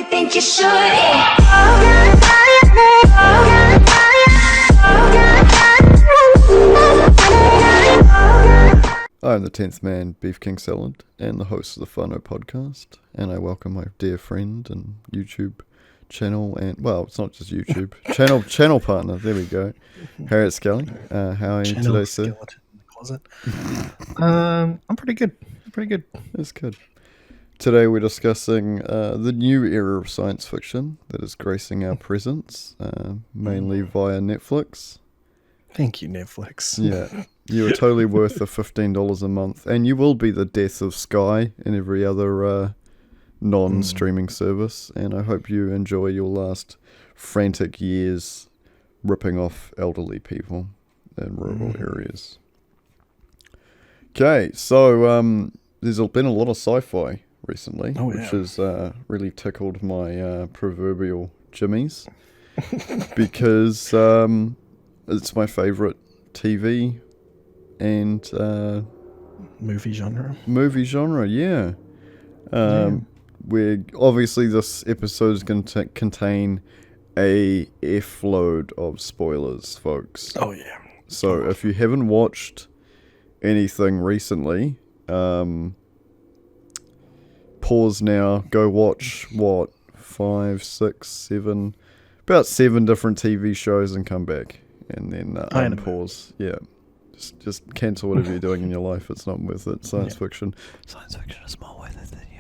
think you should. I'm the 10th man, Beef King Salad, and the host of the Whānau podcast, and I welcome my dear friend and YouTube channel, and, well, it's not just YouTube, channel partner, there we go, Harriet Skelly. How are you today, sir? Skeleton in the closet. I'm pretty good. That's good. Today we're discussing the new era of science fiction that is gracing our presence, mainly via Netflix. Thank you, Netflix. Yeah, you are totally worth the $15 a month, and you will be the death of Sky and every other non-streaming service, and I hope you enjoy your last frantic years ripping off elderly people in rural areas. Okay, so there's been a lot of sci-fi recently, which has really tickled my proverbial jimmies, because it's my favourite TV and movie genre. Yeah. We're obviously this episode is going to contain a F-load of spoilers, folks. Oh yeah. So if you haven't watched anything recently, pause now. Go watch about 7 different TV shows and come back, and then unpause. Yeah. Just cancel whatever you're doing in your life. It's not worth it. Science fiction is more worth it than you.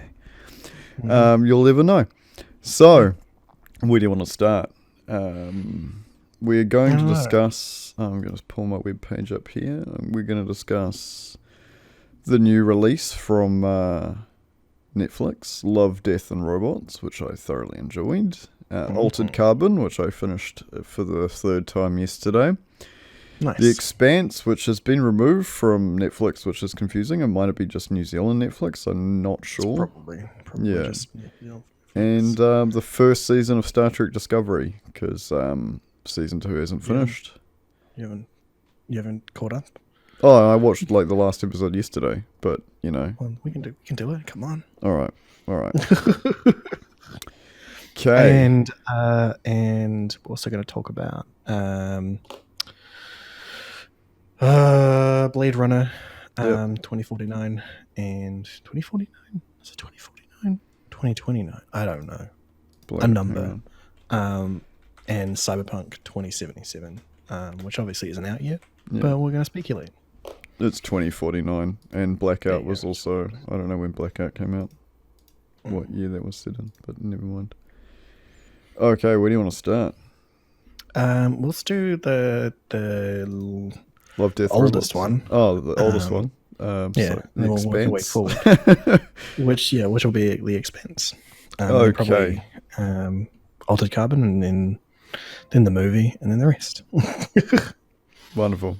You'll never know. So, where do you want to start? We're going to discuss... I'm going to pull my webpage up here. We're going to discuss the new release from Netflix, Love, Death and Robots, which I thoroughly enjoyed. Altered Carbon, which I finished for the third time yesterday. Nice. The Expanse, which has been removed from Netflix, which is confusing. It might be just New Zealand Netflix. I'm not sure. Probably Yeah. just And the first season of Star Trek Discovery, because season 2 hasn't finished. You haven't caught up? Oh, I watched like the last episode yesterday, but you know. Well, we can do it. Come on. All right. Okay. And we're also going to talk about Blade Runner 2049 and 2049. Is it 2049? 2029? I don't know. A number. And Cyberpunk 2077, which obviously isn't out yet, but we're going to speculate. It's 2049, and Blackout was also... I don't know when Blackout came out, what year that was set in, but never mind. Okay, where do you want to start? Let's do the Love, Death, oldest Robots. one. Oh, the oldest one. Yeah, so and we'll work our way Expanse. forward. which will be The Expanse. Okay. Probably, Altered Carbon, and then the movie, and then the rest. Wonderful.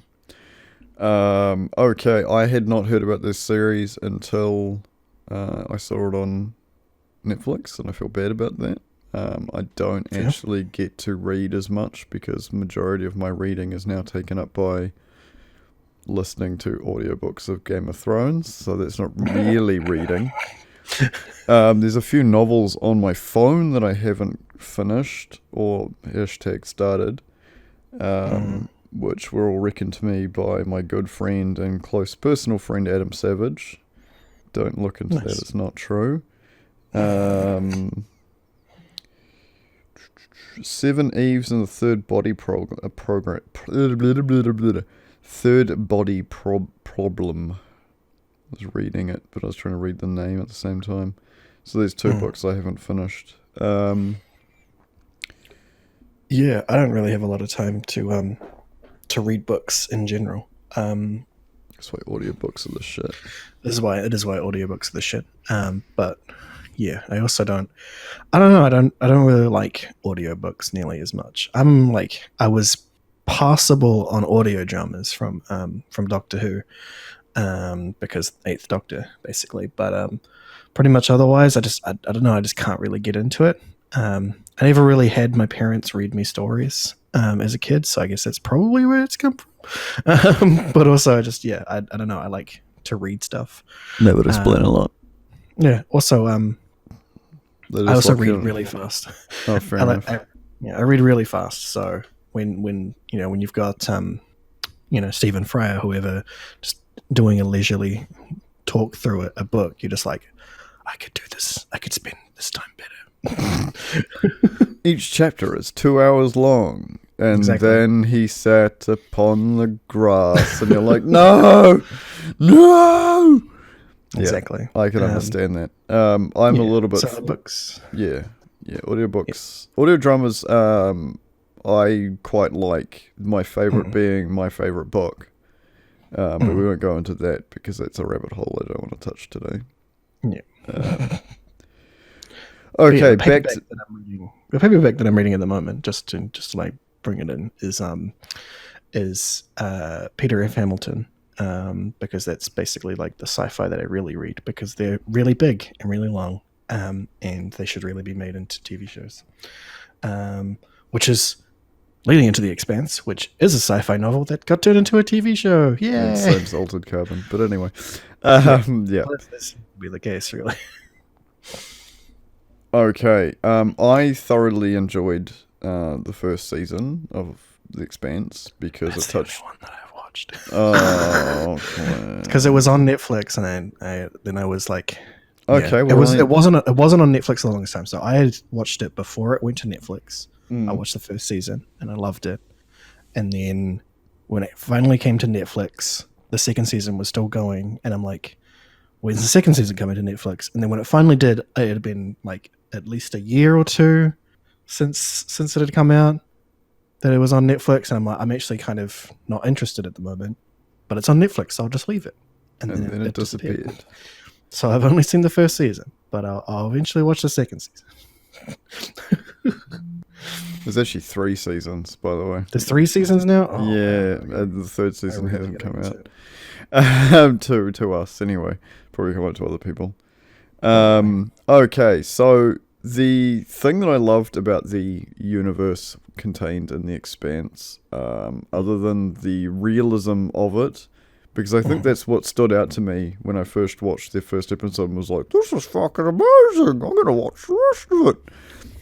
Okay, I had not heard about this series until I saw it on Netflix, and I feel bad about that. I don't actually get to read as much because the majority of my reading is now taken up by listening to audiobooks of Game of Thrones, so that's not really reading. There's a few novels on my phone that I haven't finished or #started, which were all reckoned to me by my good friend and close personal friend Adam Savage. Don't look into that, it's not true. 7 Eves and the Third Body Problem. I was reading it, but I was trying to read the name at the same time. So there's 2 books I haven't finished. Yeah, I don't really have a lot of time to read books in general. That's why audiobooks are the shit. It is why audiobooks are the shit. But yeah, I also don't know. I don't really like audiobooks nearly as much. I was passable on audio dramas from Doctor Who, because 8th Doctor basically. But pretty much otherwise, I don't know. I just can't really get into it. I never really had my parents read me stories as a kid, so I guess that's probably where it's come from. But also, I don't know. I like to read stuff. That would explain a lot. Yeah. Also, I also read really fast. Oh, fair enough. I read really fast. So when you've got Stephen Fry or whoever just doing a leisurely talk through a book, you're just like, I could do this. I could spend this time better. Each chapter is 2 hours long. And then he sat upon the grass, and you're like, no! Exactly. Yeah, I can understand that. I'm a little bit... books. Yeah, audiobooks. Yeah. Audio dramas, I quite like, my favourite being my favourite book. But we won't go into that because that's a rabbit hole I don't want to touch today. Yeah. Okay, the paperback that I'm reading at the moment, just to like bring it in, is Peter F. Hamilton, because that's basically like the sci-fi that I really read, because they're really big and really long, and they should really be made into TV shows, which is leading into The Expanse, which is a sci-fi novel that got turned into a TV show. Yeah, saves Altered Carbon, but anyway, yeah. This would be the case, really. Okay, I thoroughly enjoyed the first season of The Expanse because That's it touched. The only one that I've watched. Oh, because it was on Netflix, and then I was like, okay, well, it wasn't on Netflix the longest time. So I had watched it before it went to Netflix. I watched the first season and I loved it, and then when it finally came to Netflix, the second season was still going, and I'm like, when's the second season coming to Netflix? And then when it finally did, it had been like at least a year or two since it had come out that it was on Netflix, and I'm like, I'm actually kind of not interested at the moment, but it's on Netflix, so I'll just leave it. And then it disappeared. So I've only seen the first season, but I'll eventually watch the second season. There's actually 3 seasons, by the way. There's 3 seasons now? Oh, yeah, the third season hasn't come out. To us, anyway. Probably come out to other people. Okay, so the thing that I loved about the universe contained in The Expanse, other than the realism of it, because I think that's what stood out to me when I first watched the first episode and was like, this is fucking amazing, I'm going to watch the rest of it,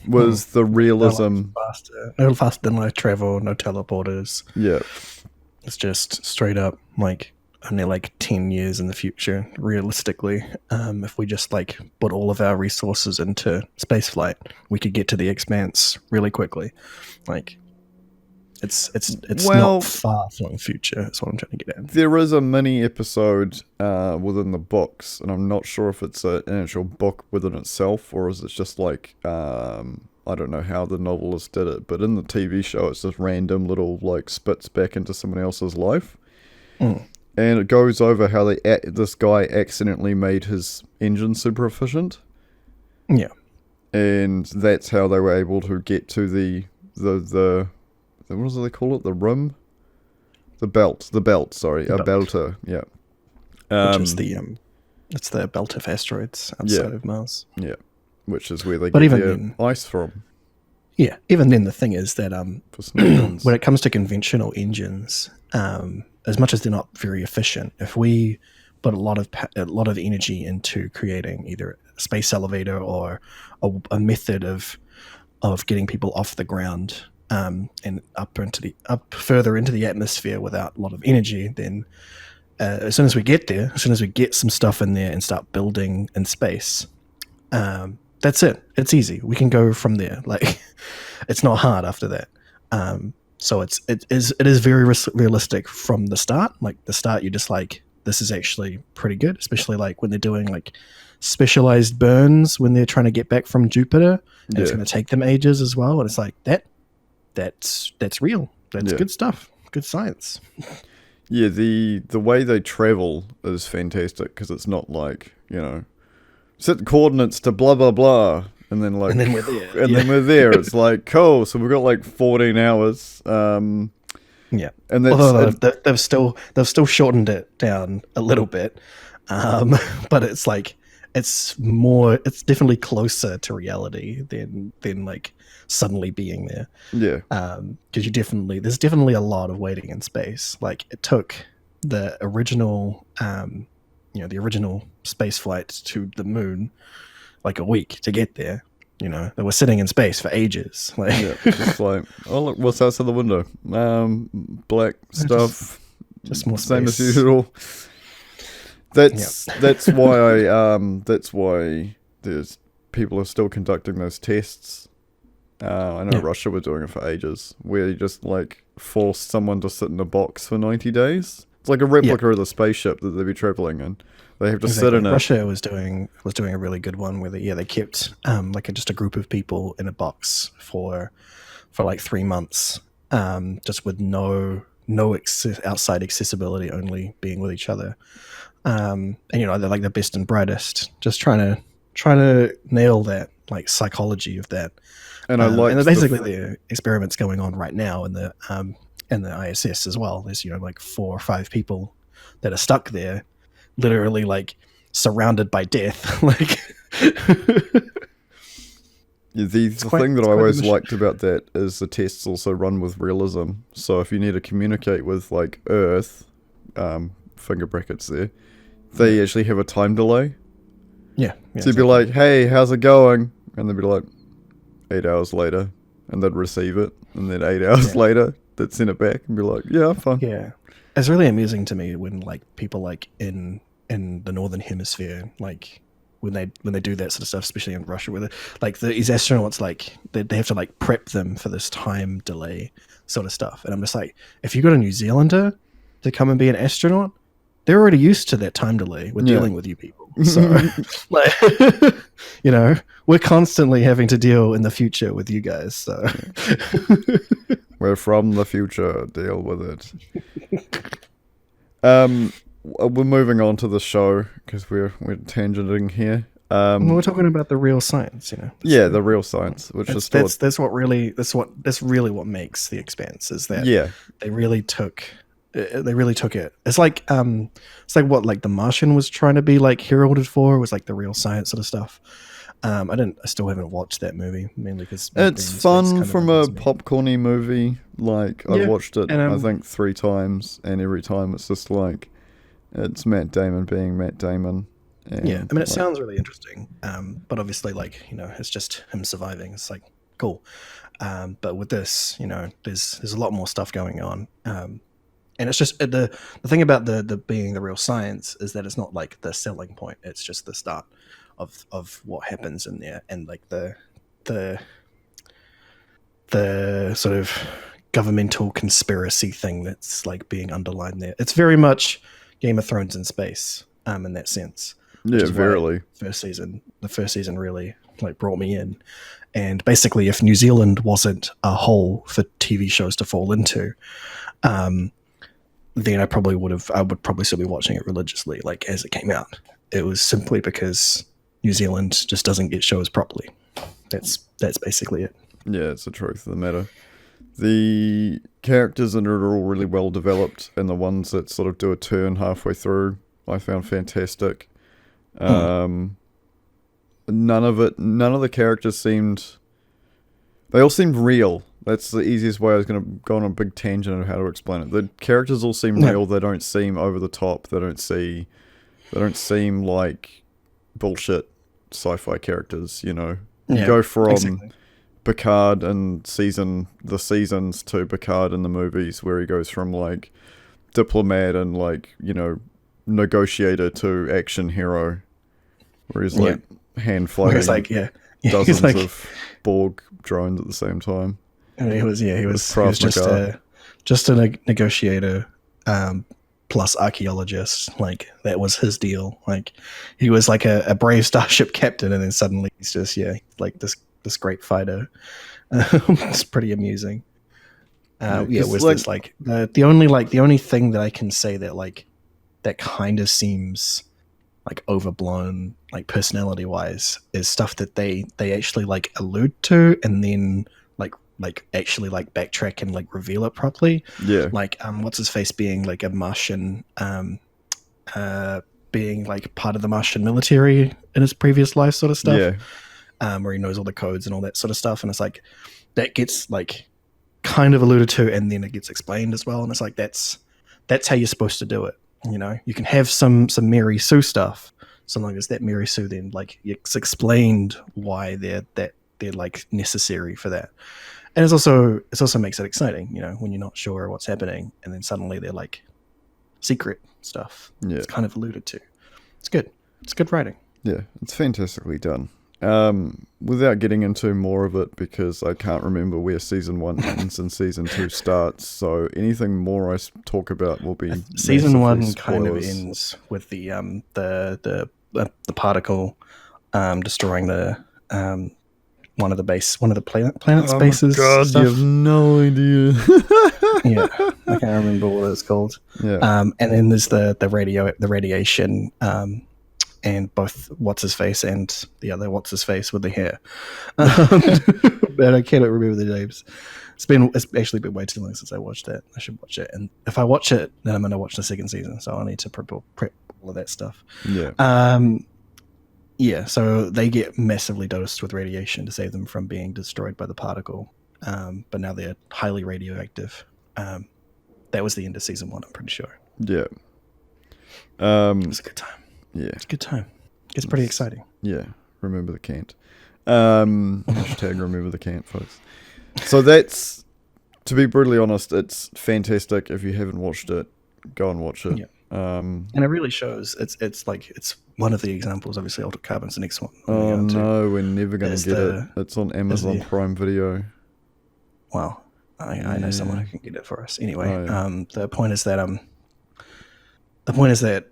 was the realism. No faster than light travel, no teleporters. Yeah. It's just straight up, like, only like 10 years in the future, realistically. If we just like put all of our resources into spaceflight, we could get to The Expanse really quickly. Like, it's not far flung future. That's what I'm trying to get at. There is a mini episode within the books, and I'm not sure if it's an actual book within itself, or is it just like I don't know how the novelist did it, but in the TV show, it's just random little like spits back into someone else's life. And it goes over how this guy accidentally made his engine super efficient. Yeah. And that's how they were able to get to the what do they call it? The rim? The belt, sorry. A belter, yeah. Which is it's the belt of asteroids outside of Mars. Yeah. Which is where they get their ice from. Yeah. Even then, the thing is that when it comes to conventional engines, as much as they're not very efficient, if we put a lot of energy into creating either a space elevator or a method of getting people off the ground and up further into the atmosphere without a lot of energy, then as soon as we get there, as soon as we get some stuff in there and start building in space, that's it. It's easy. We can go from there. Like, it's not hard after that. So it is very realistic from the start. Like, the start, you're just like, this is actually pretty good, especially like when they're doing like specialized burns when they're trying to get back from Jupiter, and it's going to take them ages as well. And it's like that's real. That's good stuff. Good science. Yeah, the way they travel is fantastic, because it's not like, set the coordinates to blah blah blah, and then we're there. Then we're there. It's like, cool. So we've got like 14 hours. Yeah, and although they've still shortened it down a little bit, but it's like it's definitely closer to reality than like suddenly being there. Yeah, because there's definitely a lot of waiting in space. Like, it took the original the original space flight to the moon like a week to get there, They were sitting in space for ages. Like, Yeah, just like, oh look, what's outside the window? Black stuff. just more Same as space. usual. That's why there's people are still conducting those tests. I know Russia were doing it for ages, where you just like force someone to sit in a box for 90 days. It's like a replica of the spaceship that they'd be traveling in. They have to sit in it. Russia was doing a really good one where they kept like just a group of people in a box for like 3 months, just with no outside accessibility, only being with each other. And they're like the best and brightest, just trying to nail that like psychology of that. And I like, and basically the experiments going on right now in the ISS as well. There's like 4 or 5 people that are stuck there, literally like surrounded by death. Like the thing that I always liked about that is the tests also run with realism. So if you need to communicate with like Earth, finger brackets there, they actually have a time delay. Yeah. So you'd be like, hey, how's it going? And they'd be like, 8 hours later, and they'd receive it, and then 8 hours later they'd send it back and be like, yeah, I'm fine. Yeah, it's really amusing to me when like people like in the northern hemisphere, like when they do that sort of stuff, especially in Russia, where like these astronauts, like they have to like prep them for this time delay sort of stuff. And I'm just like, if you got a New Zealander to come and be an astronaut, they're already used to that time delay with dealing with you people. So, like, we're constantly having to deal in the future with you guys. So, we're from the future. Deal with it. We're moving on to the show because we're tangenting here. We're talking about the real science, the real science, which is that's really what makes The Expanse, is that they really took it. It's like what like The Martian was trying to be like heralded for, was like the real science sort of stuff. I still haven't watched that movie, mainly because it's fun from a popcorny movie. Like I've watched it, I think 3 times, and every time it's just like it's Matt Damon being Matt Damon. And I mean, it sounds really interesting, but obviously, like it's just him surviving. It's like cool, but with this, there's a lot more stuff going on. And it's just the thing about the being the real science is that it's not like the selling point. It's just the start of what happens in there, and like the sort of governmental conspiracy thing that's like being underlined there. It's very much Game of Thrones in space, in that sense. Yeah, verily. The first season really like brought me in. And basically, if New Zealand wasn't a hole for TV shows to fall into, then I would probably still be watching it religiously, like as it came out. It was simply because New Zealand just doesn't get shows properly. That's basically it. Yeah, it's the truth of the matter. The characters in it are all really well developed, and the ones that sort of do a turn halfway through, I found fantastic. None of the characters they all seemed real. That's the easiest way. I was going to go on a big tangent of how to explain it. The characters all seem real. They don't seem over the top. They don't seem like bullshit sci-fi characters, You go from Picard and the seasons to Picard in the movies, where he goes from like diplomat and like, negotiator to action hero, where he's like hand fighting dozens of Borg drones at the same time. And he was just a negotiator, plus archaeologist. Like that was his deal. Like he was like a brave starship captain, and then suddenly he's just like this great fighter. It's pretty amusing. This like the only thing that I can say that like that kind of seems like overblown, like personality wise, is stuff that they actually like allude to and then like actually like backtrack and like reveal it properly. Yeah. Like what's his face being like a Martian, being like part of the Martian military in his previous life sort of stuff. Yeah. Where he knows all the codes and all that sort of stuff, and it's like that gets like kind of alluded to and then it gets explained as well, and it's like that's how you're supposed to do it. You can have some Mary Sue stuff, so long as that Mary Sue then like it's explained why they're they're like necessary for that. And it also makes it exciting, you know, when you're not sure what's happening, and then suddenly they're like secret stuff. Yeah. It's kind of alluded to. It's good. It's good writing. Yeah, it's fantastically done. Without getting into more of it, because I can't remember where season 1 ends and season 2 starts, so anything more I talk about will be season 1 spoilers. kind of ends with the particle destroying the one of the planet's bases. God, stuff. you have no idea. Yeah, I can't remember what it's called. Yeah. And then there's the radiation, and both what's his face and the other what's his face with the hair. But I cannot remember the names. It's actually been way too long since I watched that. I should watch it, and if I watch it, then I'm going to watch the second season. So I need to prep all of that stuff. Yeah. Yeah. So they get massively dosed with radiation to save them from being destroyed by the particle. But now they're highly radioactive. That was the end of season 1. I'm pretty sure. Yeah. It was a good time. Yeah. It's a good time. It's pretty exciting. Yeah. Remember the Cant. Hashtag remember the Cant, folks. So that's, to be brutally honest, it's fantastic. If you haven't watched it, go and watch it. Yeah. And it really shows. It's one of the examples. Obviously, Altered Carbon's the next one. Oh no, we're never going to get it. It's on Amazon Prime Video. Wow. I know someone who can get it for us. Anyway, the point is that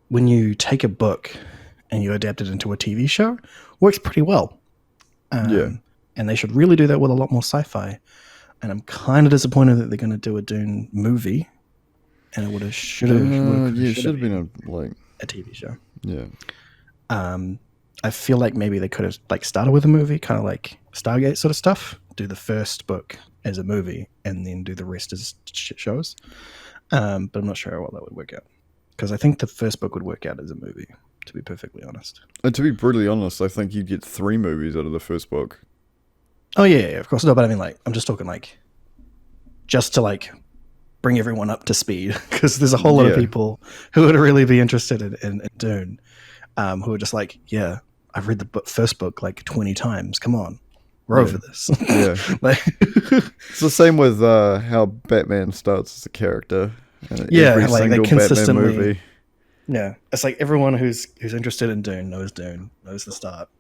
when you take a book and you adapt it into a TV show, it works pretty well. And they should really do that with a lot more sci-fi. And I'm kind of disappointed that they're going to do a Dune movie. And it should have been a TV show. Yeah. I feel like maybe they could have started with a movie, kind of like Stargate sort of stuff. Do the first book as a movie and then do the rest as shows. But I'm not sure how well that would work out, because I think the first book would work out as a movie, to be perfectly honest. And to be brutally honest, I think you'd get 3 movies out of the first book. Oh yeah, of course. No, but I mean, I'm just talking just to bring everyone up to speed, because there's a whole lot of people who would really be interested in Dune, who are just yeah, I've read the first book 20 times. Come on, we're over this. Yeah. It's the same with how Batman starts as a character. Every single Batman movie. Yeah, it's everyone who's interested in Dune, knows the start.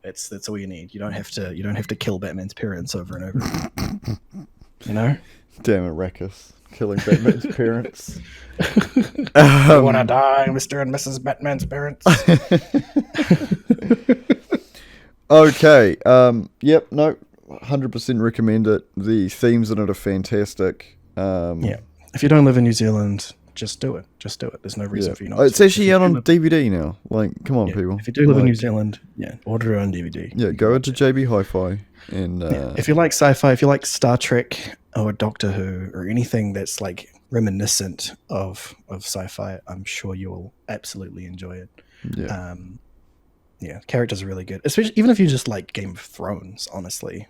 That's all you need. You don't have to kill Batman's parents over and over. You know? Damn it, Rackus. Killing Batman's parents. You wanna die, Mr. and Mrs. Batman's parents? Okay. Yep, no, 100% recommend it. The themes in it are fantastic. Yeah. If you don't live in New Zealand, just do it. There's no reason for you not to. It's actually out on DVD now. Come on, people. If you do live in New Zealand, order it on DVD. Yeah, go into JB Hi-Fi and... If you like sci-fi, if you like Star Trek or Doctor Who or anything that's reminiscent of sci-fi, I'm sure you'll absolutely enjoy it. Yeah. Characters are really good. Especially even if you just like Game of Thrones, honestly.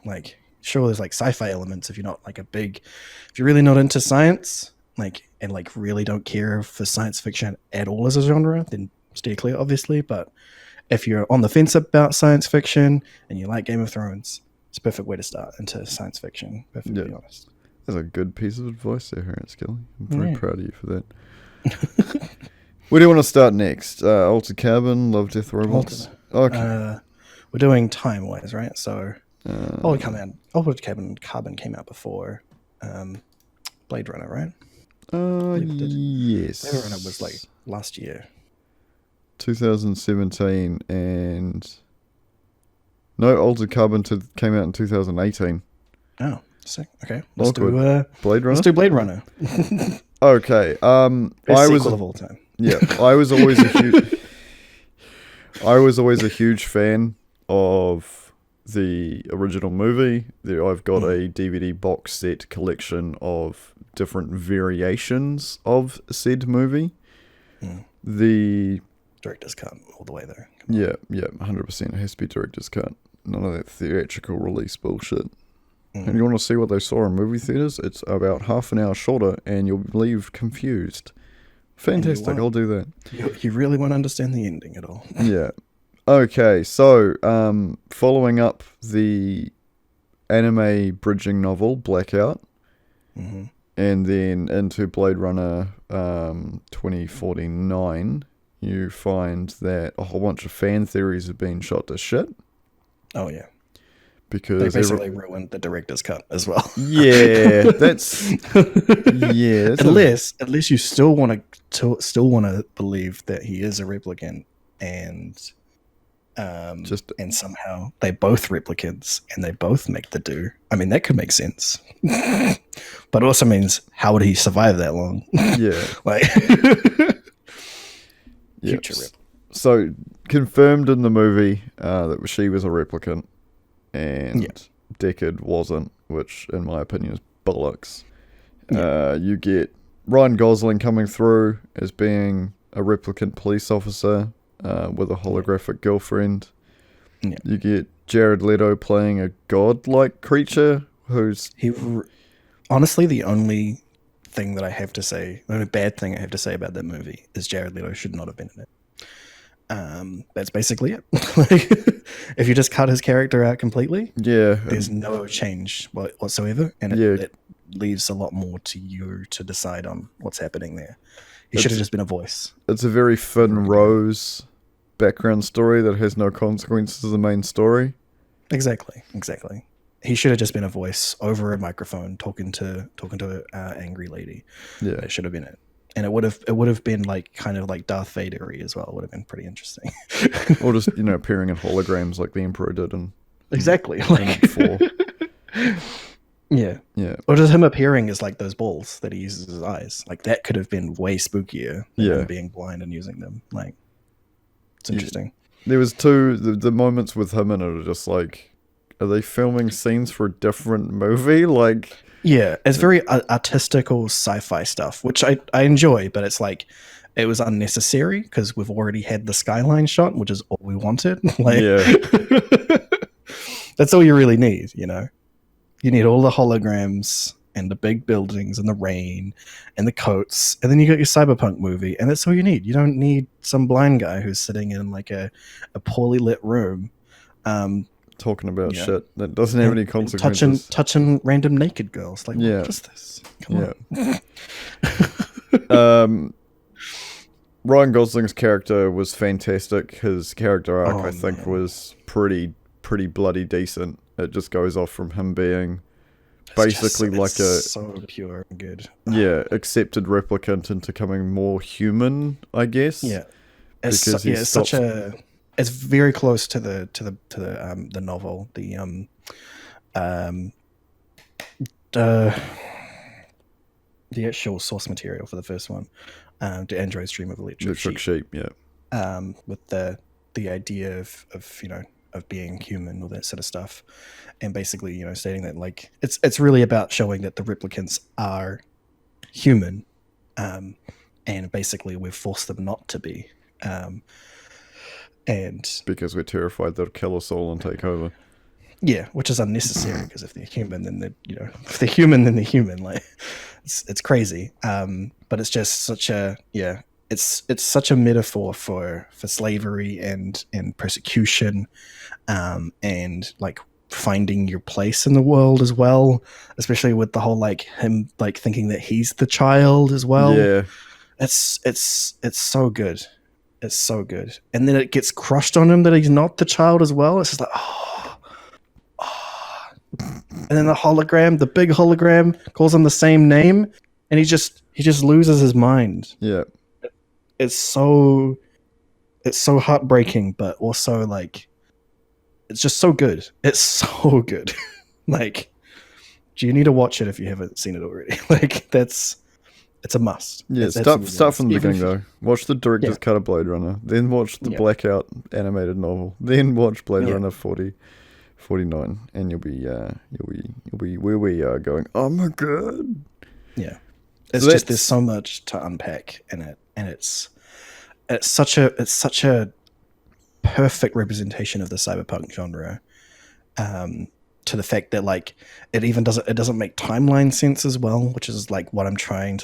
Sure, there's sci-fi elements if you're not if you're really not into science, and really don't care for science fiction at all as a genre, then steer clear, obviously. But if you're on the fence about science fiction and you like Game of Thrones, it's a perfect way to start into science fiction, perfectly honest. That's a good piece of advice there, Harriet Skilly. I'm very proud of you for that. Where do you want to start next? Altered Carbon, Love, Death, Robots? Okay. We're doing time-wise, right? So, Altered Carbon came out before Blade Runner, right? Yes. Blade Runner was last year. 2017 and... No, Altered Carbon came out in 2018. Oh, sick. Okay. Let's do Blade Runner? Let's do Blade Runner. Okay. Best sequel of all time. Yeah, I was always a huge fan of the original movie. I've got a DVD box set collection of different variations of said movie. The director's cut all the way there. 100%. It has to be director's cut. None of that theatrical release bullshit. And you want to see what they saw in movie theaters? It's about half an hour shorter, and you'll leave confused. Fantastic, I'll do that. You really won't understand the ending at all. Yeah. Okay, so following up the anime bridging novel Blackout, Mm-hmm. and then into Blade Runner 2049, you find that a whole bunch of fan theories have been shot to shit. Oh yeah, Because they basically ruined the director's cut as well. Yeah, that's unless you still want to believe that he is a replicant, and and somehow they both replicants and they both make the do. I mean, that could make sense, but it also means how would he survive that long? Yeah, like yep. So confirmed in the movie that she was a replicant, and Deckard wasn't, which in my opinion is bollocks. You get Ryan Gosling coming through as being a replicant police officer with a holographic girlfriend. Yeah. You get Jared Leto playing a godlike creature who's... Honestly, the only thing that I have to say, the only bad thing I have to say about that movie is Jared Leto should not have been in it. That's basically it. Like, if you just cut his character out completely, there's no change whatsoever, and it leaves a lot more to you to decide on what's happening there. He should have just been a voice. It's a very Finn Rose background story that has no consequences as the main story. Exactly. He should have just been a voice over a microphone talking to an angry lady. Yeah, that should have been it. And it would have been like kind of like Darth Vader-y as well. It would have been pretty interesting. Or just appearing in holograms like the Emperor did in exactly like 4. Yeah. Or just him appearing as like those balls that he uses as eyes. Like that could have been way spookier than him being blind and using them. Like it's interesting. There was the moments with him and it are just like, are they filming scenes for a different movie? Like. Yeah, it's very artistical sci-fi stuff, which I enjoy, but it's like it was unnecessary because we've already had the skyline shot, which is all we wanted. Like, that's all you really need, You need all the holograms and the big buildings and the rain and the coats, and then you got your cyberpunk movie, and that's all you need. You don't need some blind guy who's sitting in like a poorly lit room. Talking about shit that doesn't have any consequences. Touching random naked girls. Like, what is this? Come on. Ryan Gosling's character was fantastic. His character arc, I think, was pretty bloody decent. It just goes off from him being basically so pure and good. Accepted replicant into becoming more human, I guess. Yeah. It's very close to the novel. The actual source material for the first one, the Android's Dream of Electric Sheep. With the idea of being human, all that sort of stuff, and basically stating that like it's really about showing that the replicants are human, and basically we've forced them not to be. And because we're terrified they'll kill us all and take over. Yeah, which is unnecessary because if they're human, then if they're human, then they're human. Like it's crazy. But it's just such a it's such a metaphor for slavery and persecution, and like finding your place in the world as well. Especially with the whole like him like thinking that he's the child as well. Yeah, it's so good. It's so good. And then it gets crushed on him that he's not the child as well. It's just like, And then the big hologram calls him the same name, and he just loses his mind. Yeah. It's so heartbreaking, but also like it's just so good. It's so good. Like, you need to watch it if you haven't seen it already. Like it's a must. Yeah, start from the beginning though. Watch the director's cut of Blade Runner, then watch the Blackout animated novel, then watch Blade Runner 2049, and you'll be where we are going. Oh my god! Yeah, there's so much to unpack in it, and it's such a perfect representation of the cyberpunk genre. To the fact that like it doesn't make timeline sense as well, which is like what I'm trying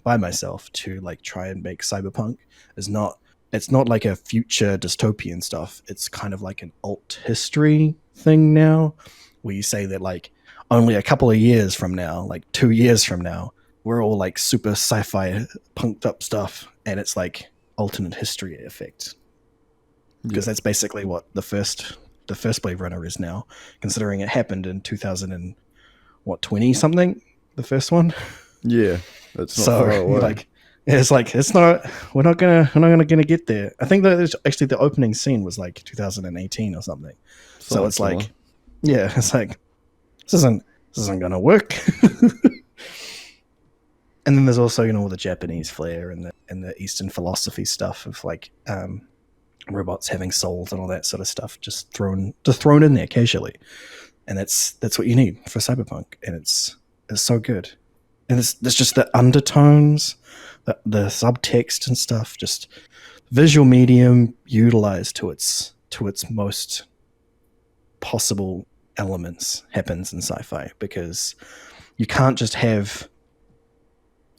by myself to like try and make cyberpunk is not it's not like a future dystopian stuff. It's kind of like an alt history thing now, where you say that like only a couple of years from now, like 2 years from now, we're all like super sci-fi punked up stuff, and it's like alternate history effect. Because that's basically what the first Blade Runner is now, considering it happened in 2020 something, the first one. Yeah, it's not far away. Like, it's not. We're not gonna get there. I think that actually the opening scene was like 2018 or something. So it's like, yeah, it's like this isn't gonna work. And then there's also all the Japanese flair and the Eastern philosophy stuff of like robots having souls and all that sort of stuff, just thrown in there casually, and that's what you need for cyberpunk, and it's so good. And there's just the undertones, the subtext and stuff, just visual medium utilized to its most possible elements happens in sci-fi, because you can't just have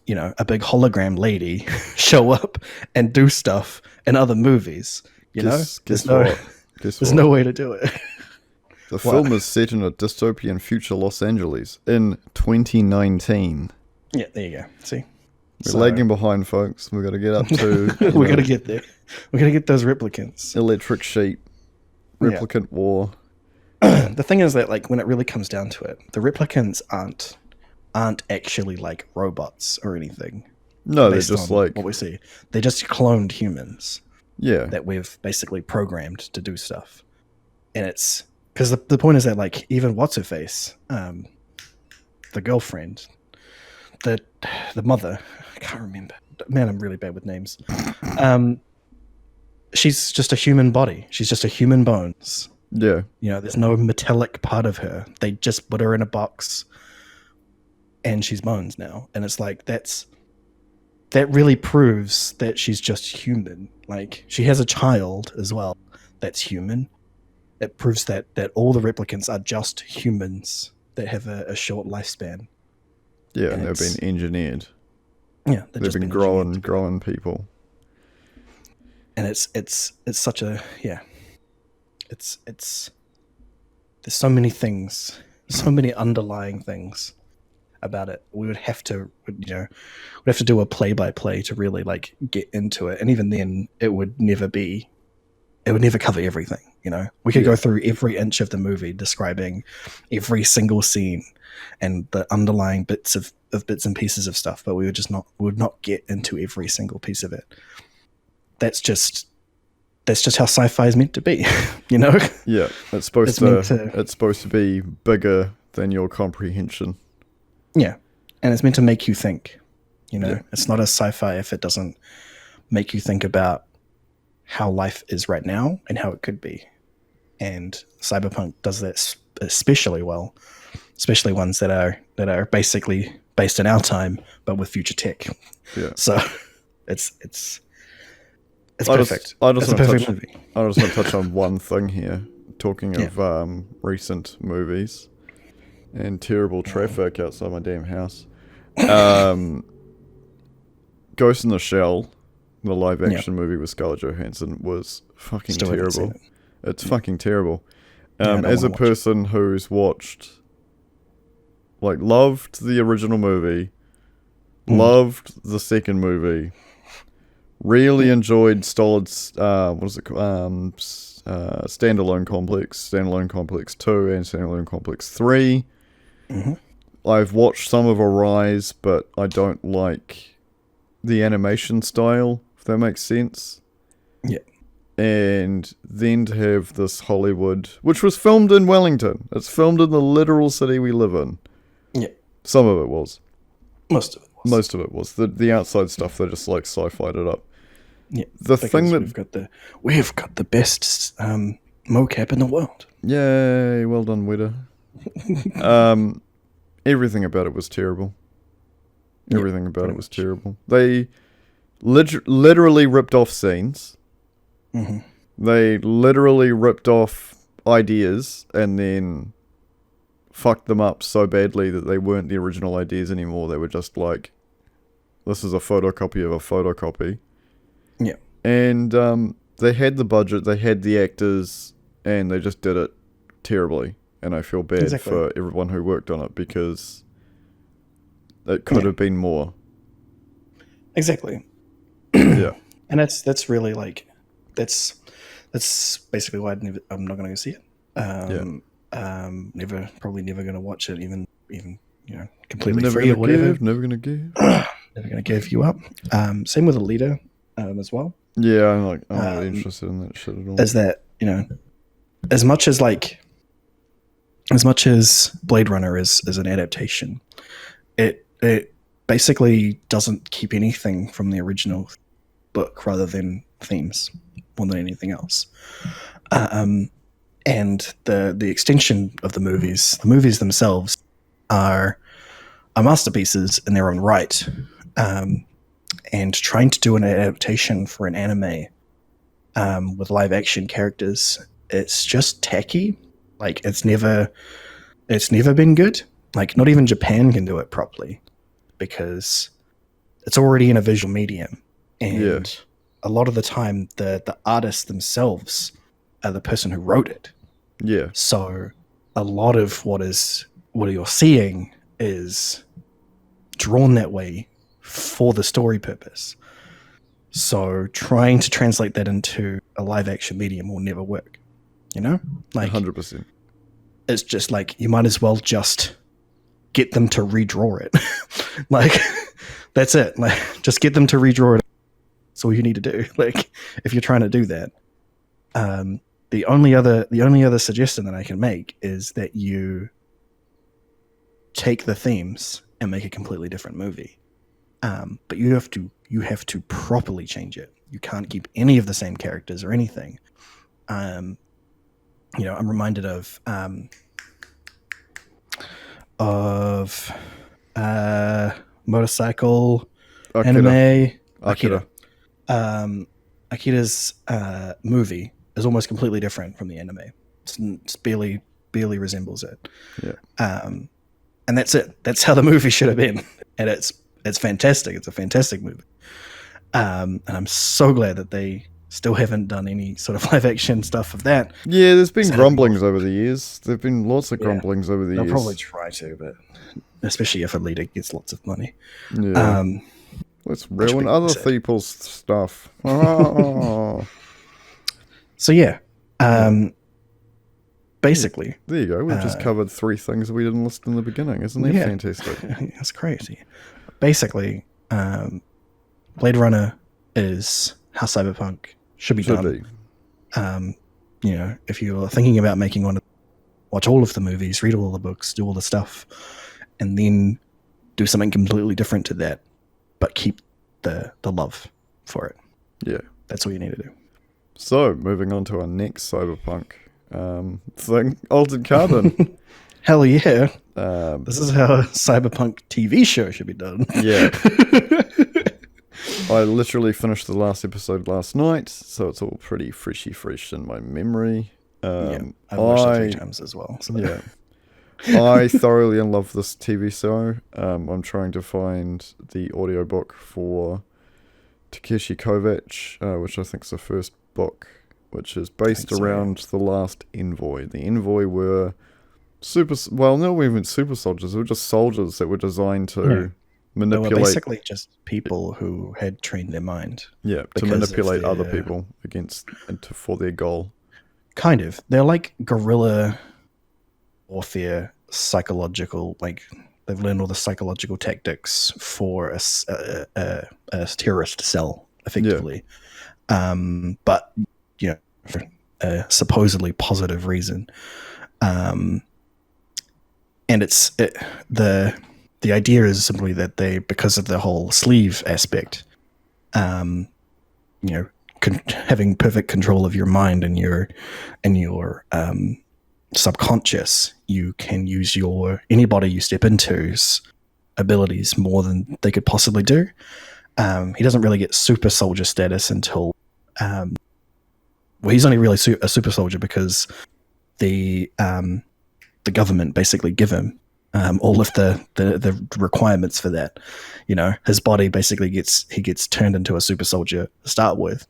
a big hologram lady show up and do stuff in other movies. There's no way to do it. The film is set in a dystopian future Los Angeles in 2019. Yeah, there you go. See? We're lagging behind, folks. We've got to get up to... we got to get there. We got to get those replicants. Electric sheep. Replicant war. The thing is that, like, when it really comes down to it, the replicants aren't actually, like, robots or anything. No, they're just like... what we see. They're just cloned humans. Yeah. That we've basically programmed to do stuff. And it's... Because the point is that, like, even What's-Her-Face, the girlfriend, the mother, I can't remember. Man, I'm really bad with names. She's just a human body. She's just a human bones. Yeah. There's no metallic part of her. They just put her in a box and she's bones now. And it's like, that really proves that she's just human. Like, she has a child as well that's human. It proves that all the replicants are just humans that have a short lifespan. Yeah, and they've been engineered. Yeah, they've been growing people. And it's such a it's there's so many things, so many underlying things about it. We would have to do a play-by-play to really like get into it, and even then it would never cover everything. We could go through every inch of the movie describing every single scene and the underlying bits and pieces of stuff, but we would not get into every single piece of it. That's just how sci-fi is meant to be, Yeah, it's supposed to be bigger than your comprehension. Yeah, and it's meant to make you think. It's not a sci-fi if it doesn't make you think about how life is right now and how it could be. And cyberpunk does that especially well, especially ones that are basically based in our time but with future tech. Yeah. So it's perfect. It's a perfect movie. I just want to touch on one thing here. Talking of recent movies and terrible traffic outside my damn house. Ghost in the Shell, the live action movie with Scarlett Johansson, was fucking terrible. It's fucking terrible. As a person who's loved the original movie, loved the second movie, really enjoyed Stolid's Standalone Complex 2 and Standalone Complex 3. Mm-hmm. I've watched some of Arise, but I don't like the animation style, if that makes sense. Yeah. And then to have this Hollywood, which was filmed in Wellington. It's filmed in the literal city we live in. Yeah. Some of it was. Most of it was. The outside stuff, they just like sci-fi'd it up. Yeah. The thing that we've got the best mocap in the world. Yay, well done, Weta. Everything about it was terrible. Everything about it was terrible. They literally ripped off scenes. Mm-hmm. They literally ripped off ideas and then fucked them up so badly that they weren't the original ideas anymore. They were just like, this is a photocopy of a photocopy. Yeah. And they had the budget, they had the actors, and they just did it terribly. And I feel bad for everyone who worked on it because it could have been more. Exactly. Yeah. And that's really like that's basically why I'm not going to go see it. Probably never going to watch it, even completely never free or whatever. Never gonna give. Never going to give you up. Same with Alita as well. Yeah, I'm not really interested in that shit at all. As that, as much as Blade Runner is an adaptation, it basically doesn't keep anything from the original book rather than themes more than anything else. And the extension of the movies themselves are masterpieces in their own right. And trying to do an adaptation for an anime with live action characters, it's just tacky. Like it's never been good. Like not even Japan can do it properly because it's already in a visual medium, and a lot of the time the artists themselves are the person who wrote it. Yeah. So a lot of what you're seeing is drawn that way for the story purpose. So trying to translate that into a live action medium will never work. Like 100%. It's just like you might as well just get them to redraw it. Like that's it. Like just get them to redraw it. That's all you need to do. Like if you're trying to do that. The only other suggestion that I can make is that you take the themes and make a completely different movie. But you have to properly change it. You can't keep any of the same characters or anything. I'm reminded of motorcycle anime Akira. Akira's movie is almost completely different from the anime. It's barely resembles it. Yeah. And that's it. That's how the movie should have been. And it's fantastic. It's a fantastic movie. And I'm so glad that they still haven't done any sort of live action stuff of that. Yeah, there's been grumblings over the years. There've been lots of grumblings over the years. They'll probably try to, but especially if Alita gets lots of money. Yeah. Let's ruin other people's stuff. Oh. So yeah. Basically. There you go. We've just covered 3 things we didn't list in the beginning. Isn't that fantastic? That's crazy. Basically, Blade Runner is how Cyberpunk should be done. If you're thinking about making one, watch all of the movies, read all the books, do all the stuff, and then do something completely different to that, but keep the love for it. Yeah. That's all you need to do. So, moving on to our next Cyberpunk thing, Altered Carbon. Hell yeah. This is how a Cyberpunk TV show should be done. Yeah. I literally finished the last episode last night, so it's all pretty fresh in my memory. I've watched it 3 times as well. So. Yeah. I thoroughly love this TV show. I'm trying to find the audiobook for Takeshi Kovacs, which I think is the first book, which is based around the last Envoy. The Envoy were not even super soldiers. They were just soldiers that were designed to manipulate. They were basically just people who had trained their mind. Yeah, to manipulate other people for their goal. Kind of. They're like guerrilla warfare, psychological. Like they've learned all the psychological tactics for a terrorist cell, effectively. Yeah. But for a supposedly positive reason. And the idea is simply that they, because of the whole sleeve aspect, having perfect control of your mind and your subconscious, you can use anybody you step into's abilities more than they could possibly do. He doesn't really get super soldier status until, he's only really a super soldier because the government basically give him all of the requirements for that. His body basically gets turned into a super soldier to start with,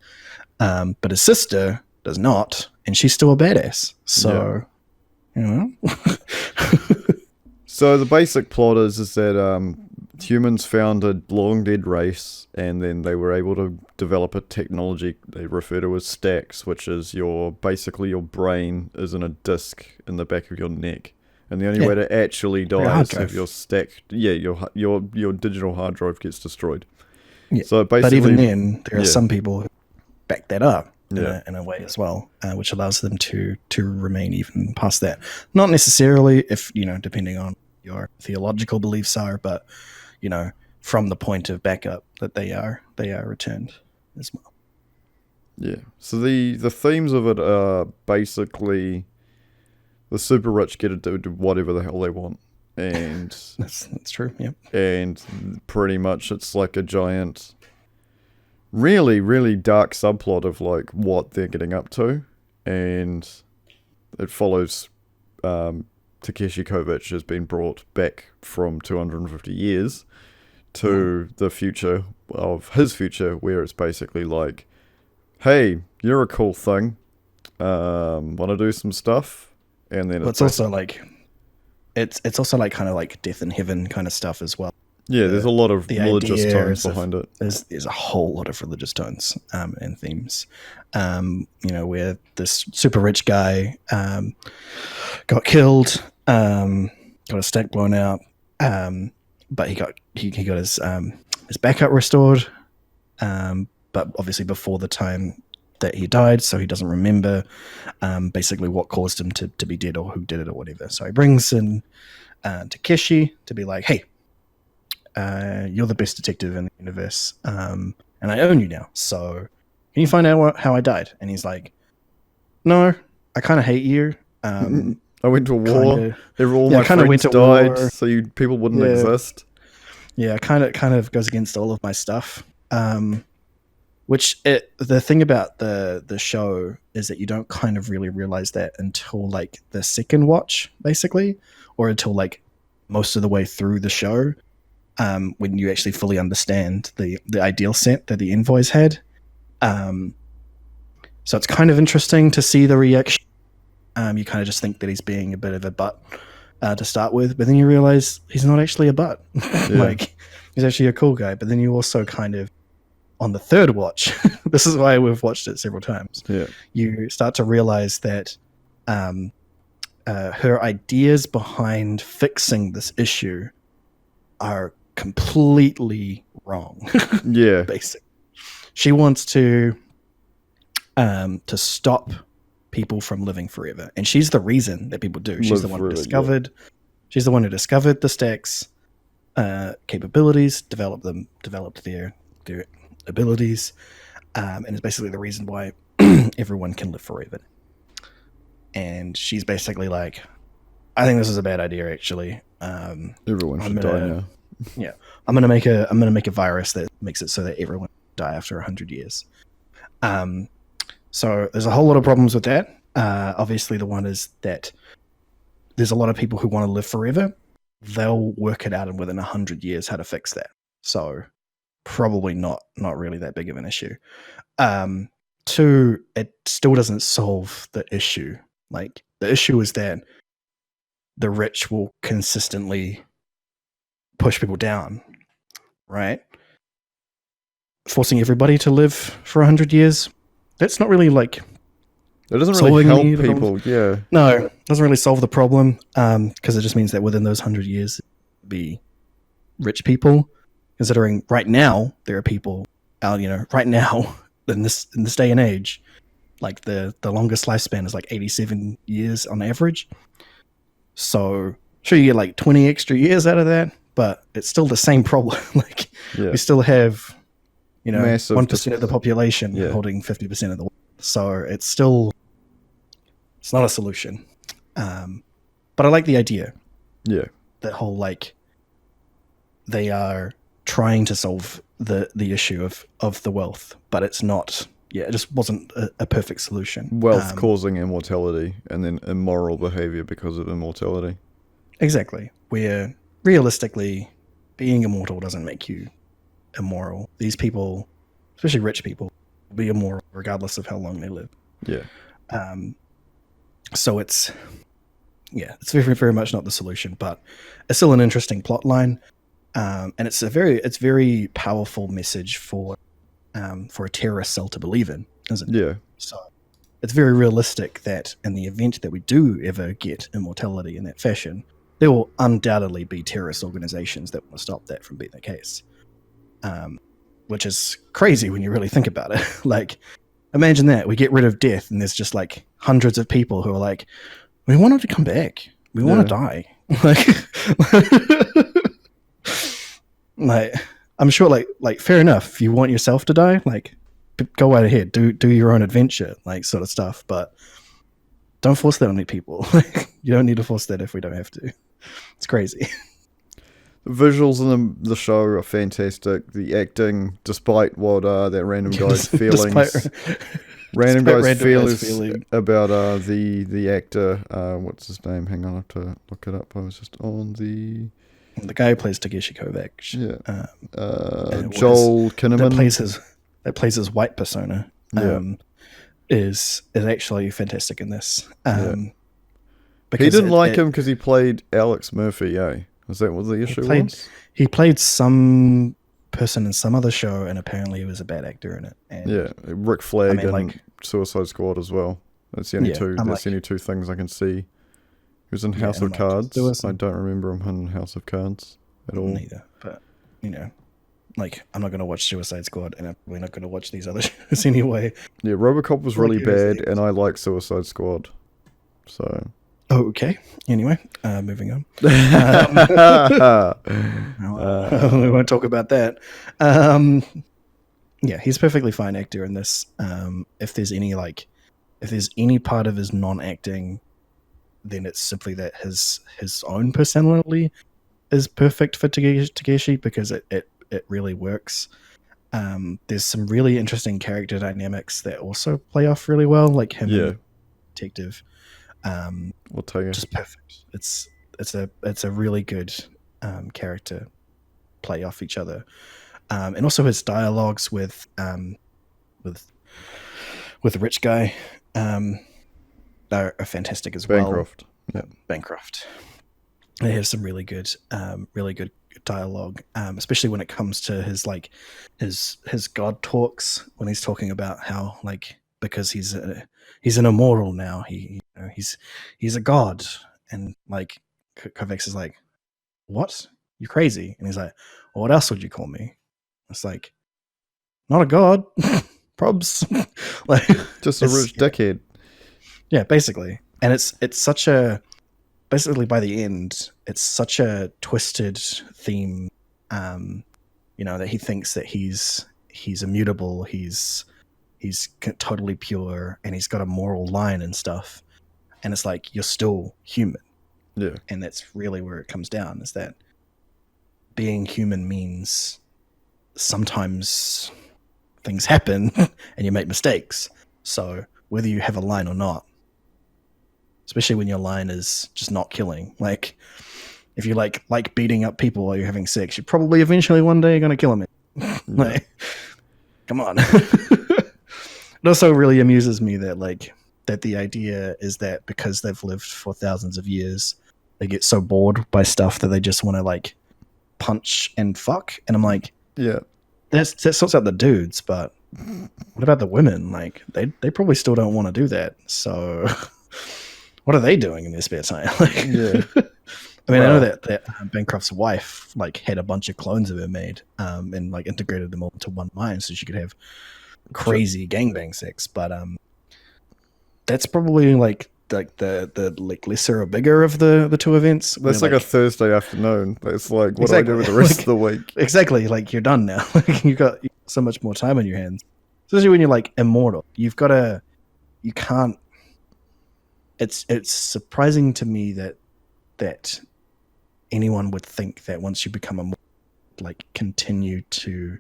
but his sister does not, and she's still a badass. So, So the basic plot is that humans found a long dead race, and then they were able to develop a technology they refer to as stacks, which is basically your brain is in a disc in the back of your neck. And the only way to actually die is if your stack, your digital hard drive gets destroyed. Yeah. So basically, but even then, there are some people who back that up in a way as well, which allows them to remain even past that. Not necessarily, if depending on your theological beliefs are, but from the point of backup that they are returned as well. Yeah. So the themes of it are basically the super rich get to do whatever the hell they want, and that's true. Yep. And pretty much it's like a giant, really, really dark subplot of like what they're getting up to, and it follows Takeshi Kovacs has been brought back from 250 years to the future of his future, where it's basically like, hey, you're a cool thing, want to do some stuff? And then it's also like it's also like kind of like death in heaven kind of stuff as well. Yeah, there's a lot of religious tones behind it. There's a whole lot of religious tones and themes. Where this super rich guy got killed, got his stack blown out, but he got his backup restored, but obviously before the time that he died, so he doesn't remember basically what caused him to be dead or who did it or whatever. So he brings in Takeshi to be like, hey, you're the best detective in the universe, and I own you now, so can you find out how I died? And he's like, no, I kind of hate you. I went to a war. All my friends died, so people wouldn't exist. Yeah, kind of goes against all of my stuff. The thing about the show is that you don't kind of really realize that until like the second watch, basically, or until like most of the way through the show, when you actually fully understand the ideal set that the envoys had. So it's kind of interesting to see the reaction. You kind of just think that he's being a bit of a butt to start with, but then you realize he's not actually a butt. Like, he's actually a cool guy. But then you also kind of, on the third watch, this is why we've watched it several times, you start to realize that her ideas behind fixing this issue are completely wrong. Basically. She wants to stop people from living forever, and she's the reason that people do. She's the one who discovered. She's the one who discovered the stacks capabilities, developed their abilities, and is basically the reason why everyone can live forever. And she's basically like, I think this is a bad idea. Actually, everyone should die now. Yeah, I'm gonna make a virus that makes it so that everyone die after 100 years. So there's a whole lot of problems with that. Obviously, the one is that there's a lot of people who want to live forever. They'll work it out in within 100 years how to fix that. So probably not really that big of an issue. Two, it still doesn't solve the issue. Like, the issue is that the rich will consistently push people down, right? Forcing everybody to live for 100 years. That's not really like... It doesn't really help people, No, it doesn't really solve the problem, because it just means that within those 100 years, be rich people. Considering right now, there are people out, right now, in this day and age, like the longest lifespan is like 87 years on average. So, sure, you get like 20 extra years out of that, but it's still the same problem. Like, we still have... 1% of the population holding 50% of the world. So it's not a solution. But I like the idea. Yeah. That whole, like, they are trying to solve the issue of the wealth, but it's not, it just wasn't a perfect solution. Wealth causing immortality, and then immoral behavior because of immortality. Exactly. Where realistically, being immortal doesn't make you immoral. These people, especially rich people, will be immoral regardless of how long they live. Yeah. So it's very, very much not the solution, but it's still an interesting plot line. And it's very powerful message for a terrorist cell to believe in, isn't it? Yeah. So it's very realistic that in the event that we do ever get immortality in that fashion, there will undoubtedly be terrorist organizations that want to stop that from being the case. Which is crazy when you really think about it. Like, imagine that we get rid of death, and there's just like hundreds of people who are like, "We wanted to come back. We want to die." Like, I'm sure, like, fair enough. If you want yourself to die, like, go right ahead, do your own adventure, like, sort of stuff. But don't force that on people. You don't need to force that if we don't have to. It's crazy. The visuals in the show are fantastic. The acting, despite what that random guy's feelings, random guy's feelings about the actor. What's his name? Hang on, I have to look it up. I was just on the guy who plays Takeshi Kovacs. Yeah, Joel Kinnaman that plays his white persona. Is actually fantastic in this. Because he didn't like him because he played Alex Murphy. Was that what the issue was? He played some person in some other show, and apparently he was a bad actor in it. And Rick Flag and Suicide Squad as well. That's the only two. That's the only two things I can see. He was in House of Cards. I don't remember him in House of Cards at all. Neither, but like, I'm not going to watch Suicide Squad, and I'm probably not going to watch these other shows anyway. Yeah, RoboCop was really bad, and I like Suicide Squad. So. Okay. Anyway, moving on. We won't talk about that. He's a perfectly fine actor in this. If there's any part of his non-acting, then it's simply that his own personality is perfect for Takeshi, because it really works. There's some really interesting character dynamics that also play off really well, like him and Detective. We'll take it. Just perfect. It's a really good character play off each other, and also his dialogues with the rich guy are fantastic as well. Bancroft. Bancroft. They have some really good dialogue, especially when it comes to his God talks, when he's talking about how, like, because he's an immortal now, he's a god, and like Kovacs is like, "What? You're crazy." And he's like, "Well, what else would you call me?" It's like, not a god, probs. Like, just a rich dickhead. Yeah, basically. And it's such a, basically by the end, it's such a twisted theme, that he thinks that he's immutable, he's totally pure, and he's got a moral line and stuff. And it's like, you're still human. Yeah. And that's really where it comes down, is that being human means sometimes things happen and you make mistakes. So whether you have a line or not, especially when your line is just not killing, like if you like beating up people while you're having sex, you're probably eventually one day going to kill them. Like, come on. It also really amuses me that the idea is that because they've lived for thousands of years, they get so bored by stuff that they just want to like punch and fuck. And I'm like, yeah, that sorts out the dudes, but what about the women? Like, they probably still don't want to do that. So what are they doing in their spare time? Yeah. I mean, I know that Bancroft's wife like had a bunch of clones of her made, and like integrated them all into one mind so she could have crazy gangbang sex. But that's probably like the like lesser or bigger of the two events. That's like a Thursday afternoon. That's like, what do I do with the rest of the week? Exactly. Like, you're done now. You've got so much more time on your hands. Especially when you're like immortal. You can't. It's surprising to me that anyone would think that once you become immortal, like continue to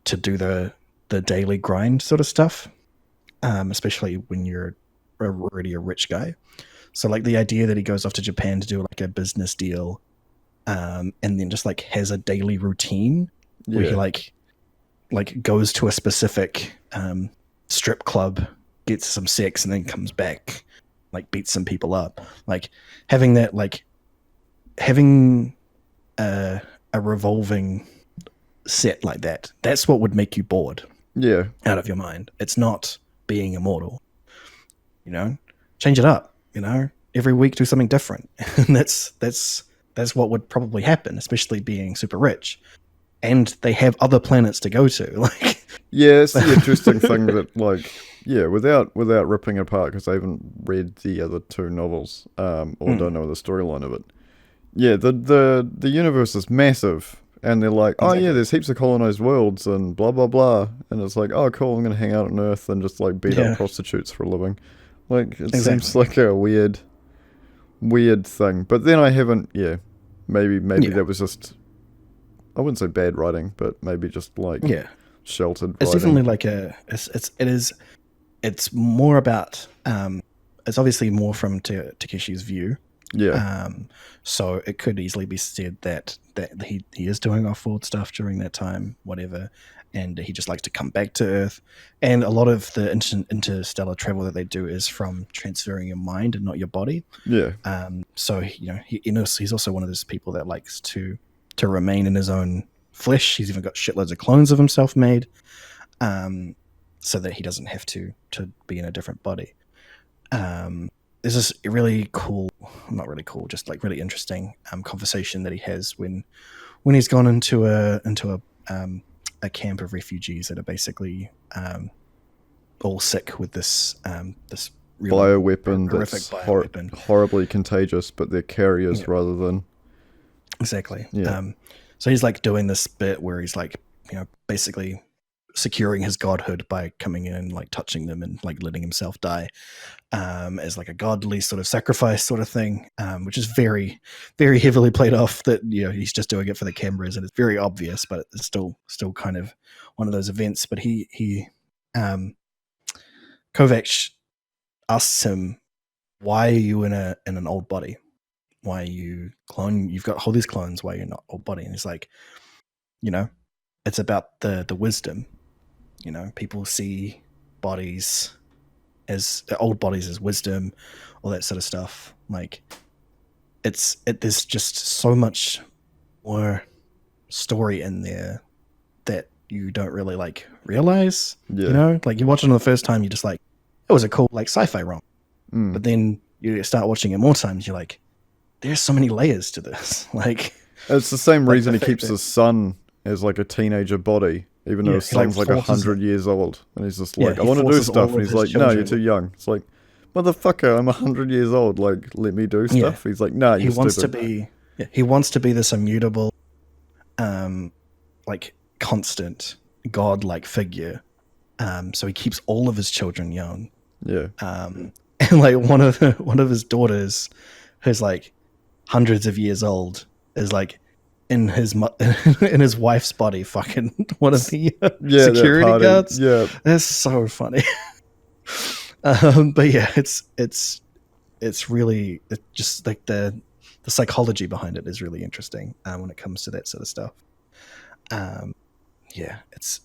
do the daily grind sort of stuff. Especially when you're already a rich guy. So like the idea that he goes off to Japan to do like a business deal, and then just like has a daily routine where he like goes to a specific strip club, gets some sex, and then comes back, like beats some people up. Like having a revolving set like that. That's what would make you bored. Yeah. Out of your mind. It's not being immortal. You know, change it up. You know, every week do something different. And that's what would probably happen, especially being super rich. And they have other planets to go to. Like, yeah, it's the interesting thing that, like, yeah, without ripping it apart, because I haven't read the other two novels, or don't know the storyline of it. Yeah, the universe is massive, and they're like, oh yeah, there's heaps of colonized worlds and blah blah blah, and it's like, oh cool, I'm gonna hang out on Earth and just like beat up prostitutes for a living. Like, it seems like a weird thing. But then I haven't, maybe that was just, I wouldn't say bad writing, but maybe just like sheltered writing. It's definitely like it's more about it's obviously more from Takeshi's view. Yeah. So it could easily be said that he is doing off-world stuff during that time, whatever, and he just likes to come back to Earth. And a lot of the interstellar travel that they do is from transferring your mind and not your body. Yeah. So he's also one of those people that likes to remain in his own flesh. He's even got shitloads of clones of himself made, so that he doesn't have to be in a different body. There's this really cool, not really cool, just like really interesting conversation that he has when he's gone into a camp of refugees that are basically all sick with this really bioweapon that's horribly contagious, but they're carriers rather than... Exactly. Yeah. So he's like doing this bit where he's like, basically securing his godhood by coming in and like touching them and like letting himself die, as like a godly sort of sacrifice sort of thing, which is very, very heavily played off that, he's just doing it for the cameras, and it's very obvious, but it's still kind of one of those events. But Kovacs asks him, why are you in an old body? Why are you clone? You've got all these clones. Why you're not old body? And he's like, it's about the wisdom. People see bodies as old bodies as wisdom, all that sort of stuff. Like, there's just so much more story in there that you don't really like realize. Like you watch it on the first time, you're just like, it was a cool like sci-fi rom. But then you start watching it more times, you're like, there's so many layers to this. Like, it's the same reason he keeps his son as like a teenager body, even though his son's like 100 years old, and he's just like, I want to do stuff, and he's like, no, you're too young. It's like, motherfucker, I'm 100 years old. Like, let me do stuff. He's like, nah, you're stupid. He wants to be this immutable, like constant god-like figure. So he keeps all of his children young. Yeah. And like one of his daughters, who's like hundreds of years old, is like in his wife's body, fucking one of the security guards. Yeah, that's so funny. But yeah, it's really just like the psychology behind it is really interesting when it comes to that sort of stuff.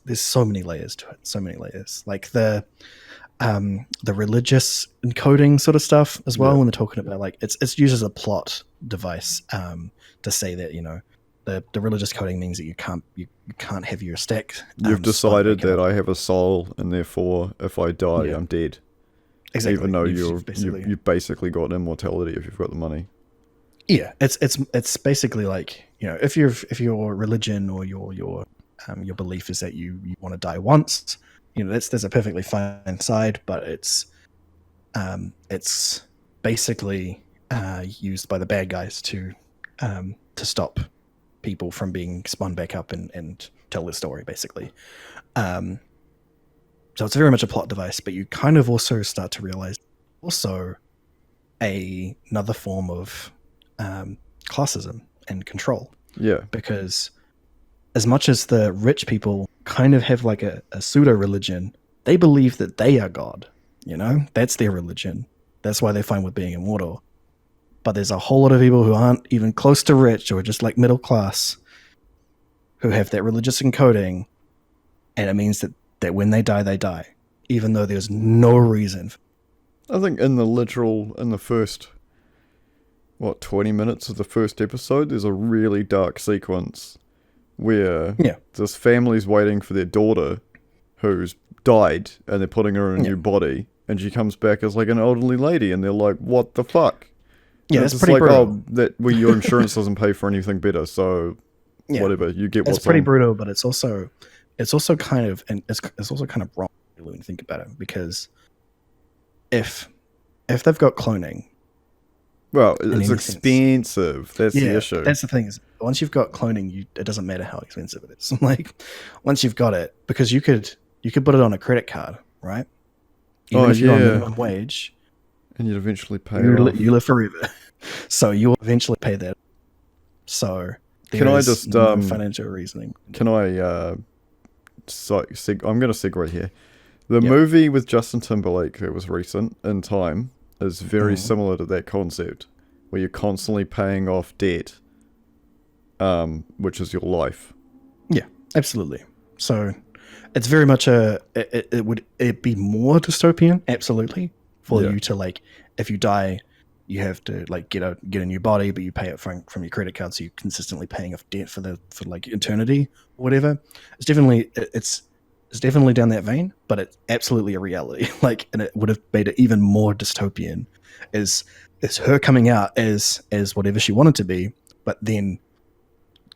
There's so many layers to it, so many layers. Like the religious encoding sort of stuff as well. When they're talking about like it's used as a plot device to say that the religious coding means that you can't have your stack. You've decided that I have a soul, and therefore if I die, I'm dead. Exactly. Even though you've basically got immortality if you've got the money. Yeah, it's basically like, if your religion or your belief is that you want to die once, there's a perfectly fine side, but it's basically used by the bad guys to stop people from being spun back up and tell their story, basically. So it's very much a plot device, but you kind of also start to realize also another form of classism and control. Yeah. Because as much as the rich people kind of have like a pseudo religion, they believe that they are God. That's their religion. That's why they're fine with being immortal. But there's a whole lot of people who aren't even close to rich or just like middle class who have that religious encoding, and it means that when they die, even though there's no reason. I think in the first, 20 minutes of the first episode, there's a really dark sequence where this family's waiting for their daughter who's died, and they're putting her in a new body, and she comes back as like an elderly lady, and they're like, what the fuck? Yeah, that's pretty brutal. Your insurance doesn't pay for anything better, so whatever, you get what's It's pretty brutal, but it's also kind of, and it's also kind of wrong when you think about it, because if they've got cloning, well, it's expensive. That's the issue. That's the thing, is once you've got cloning, it doesn't matter how expensive it is. Like, once you've got it, because you could put it on a credit card, right? Even if you're on minimum wage, and you'd eventually pay. You live forever, so you'll eventually pay that. So can I just financial reasoning? Can I? I'm going to segue here. The movie with Justin Timberlake that was recent in time is very similar to that concept, where you're constantly paying off debt, which is your life. Yeah, absolutely. So it's very much would it be more dystopian? Absolutely. For you to, like, if you die, you have to like get a new body, but you pay it from your credit card, so you're consistently paying off debt for like eternity or whatever. It's definitely down that vein, but it's absolutely a reality. Like, and it would have made it even more dystopian, is her coming out as whatever she wanted to be, but then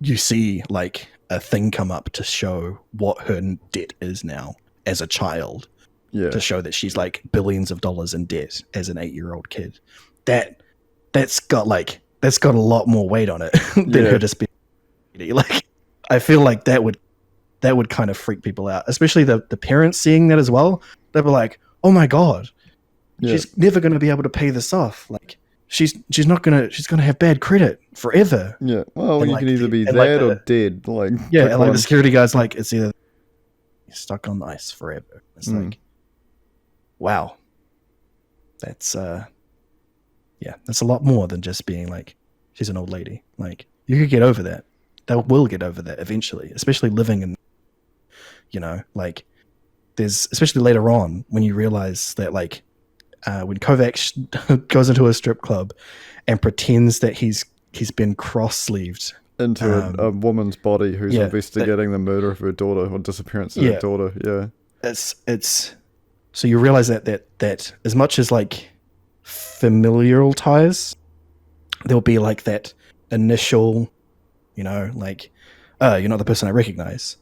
you see like a thing come up to show what her debt is now as a child. Yeah. To show that she's like billions of dollars in debt as an 8-year-old kid. That's got a lot more weight on it than her just being like. I feel like that would kind of freak people out, especially the parents seeing that as well. They'll be like, "Oh my god, she's never going to be able to pay this off. Like, she's gonna have bad credit forever." Yeah. Well, and you can either be that or dead. Like, and like the security guy's like, it's either you're stuck on ice forever. It's like, wow, that's that's a lot more than just being like, she's an old lady. Like, you could get over that. They will get over that eventually, especially living in, like, there's, especially later on when you realize that, like, when Kovacs goes into a strip club and pretends that he's been cross-sleeved into a woman's body who's investigating the murder of her daughter or disappearance of her daughter. Yeah, it's so you realize that as much as like familial ties, there'll be like that initial, like, you're not the person I recognize.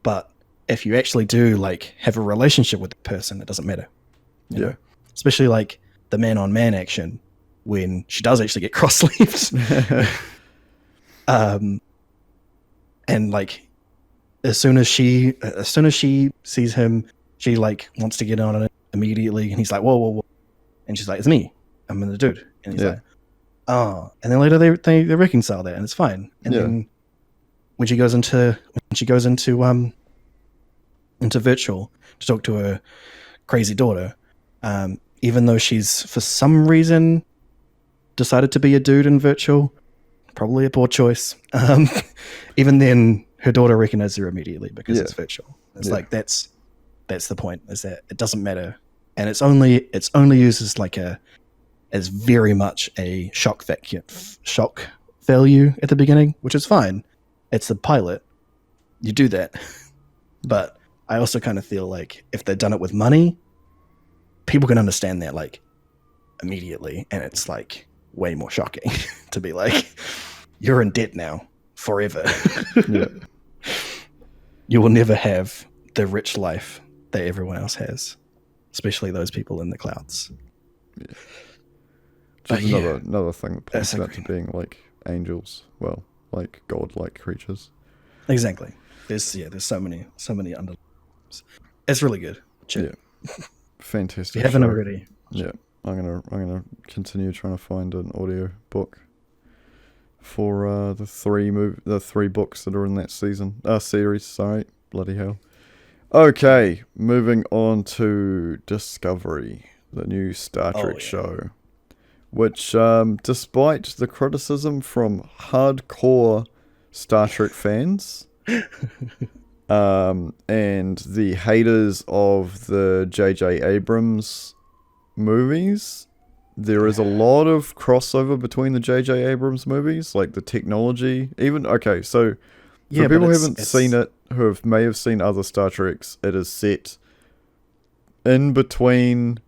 But if you actually do like have a relationship with the person, it doesn't matter. You know? Especially like the man-on-man action when she does actually get cross-sleeved. And like as soon as she sees him, she like wants to get on it immediately, and he's like, whoa, and she's like, it's me, I'm the dude, and he's like, oh, and then later they reconcile that, and it's fine. And then when she goes into virtual to talk to her crazy daughter, even though she's for some reason decided to be a dude in virtual, probably a poor choice. Even then, her daughter recognizes her immediately because it's virtual. It's like that's the point, is that it doesn't matter, and it's only used as very much a shock value at the beginning, which is fine. It's the pilot. You do that, but I also kind of feel like if they'd done it with money, people can understand that like immediately, and it's like way more shocking to be like, you're in debt now forever. You will never have the rich life that everyone else has, especially those people in the clouds. But another thing that points out to being like angels, well, like god-like creatures. Exactly. There's so many under. It's really good. Fantastic. If you haven't already. I'm gonna continue trying to find an audio book for the three books that are in that series. Sorry, bloody hell. Okay, moving on to Discovery. the new Star Oh, Trek yeah. show, which, despite the criticism from hardcore Star Trek fans, and the haters of the J.J. Abrams movies, there is a lot of crossover between the J.J. Abrams movies, like the technology. Even okay, so for people who haven't seen it, may have seen other Star Treks, it is set in between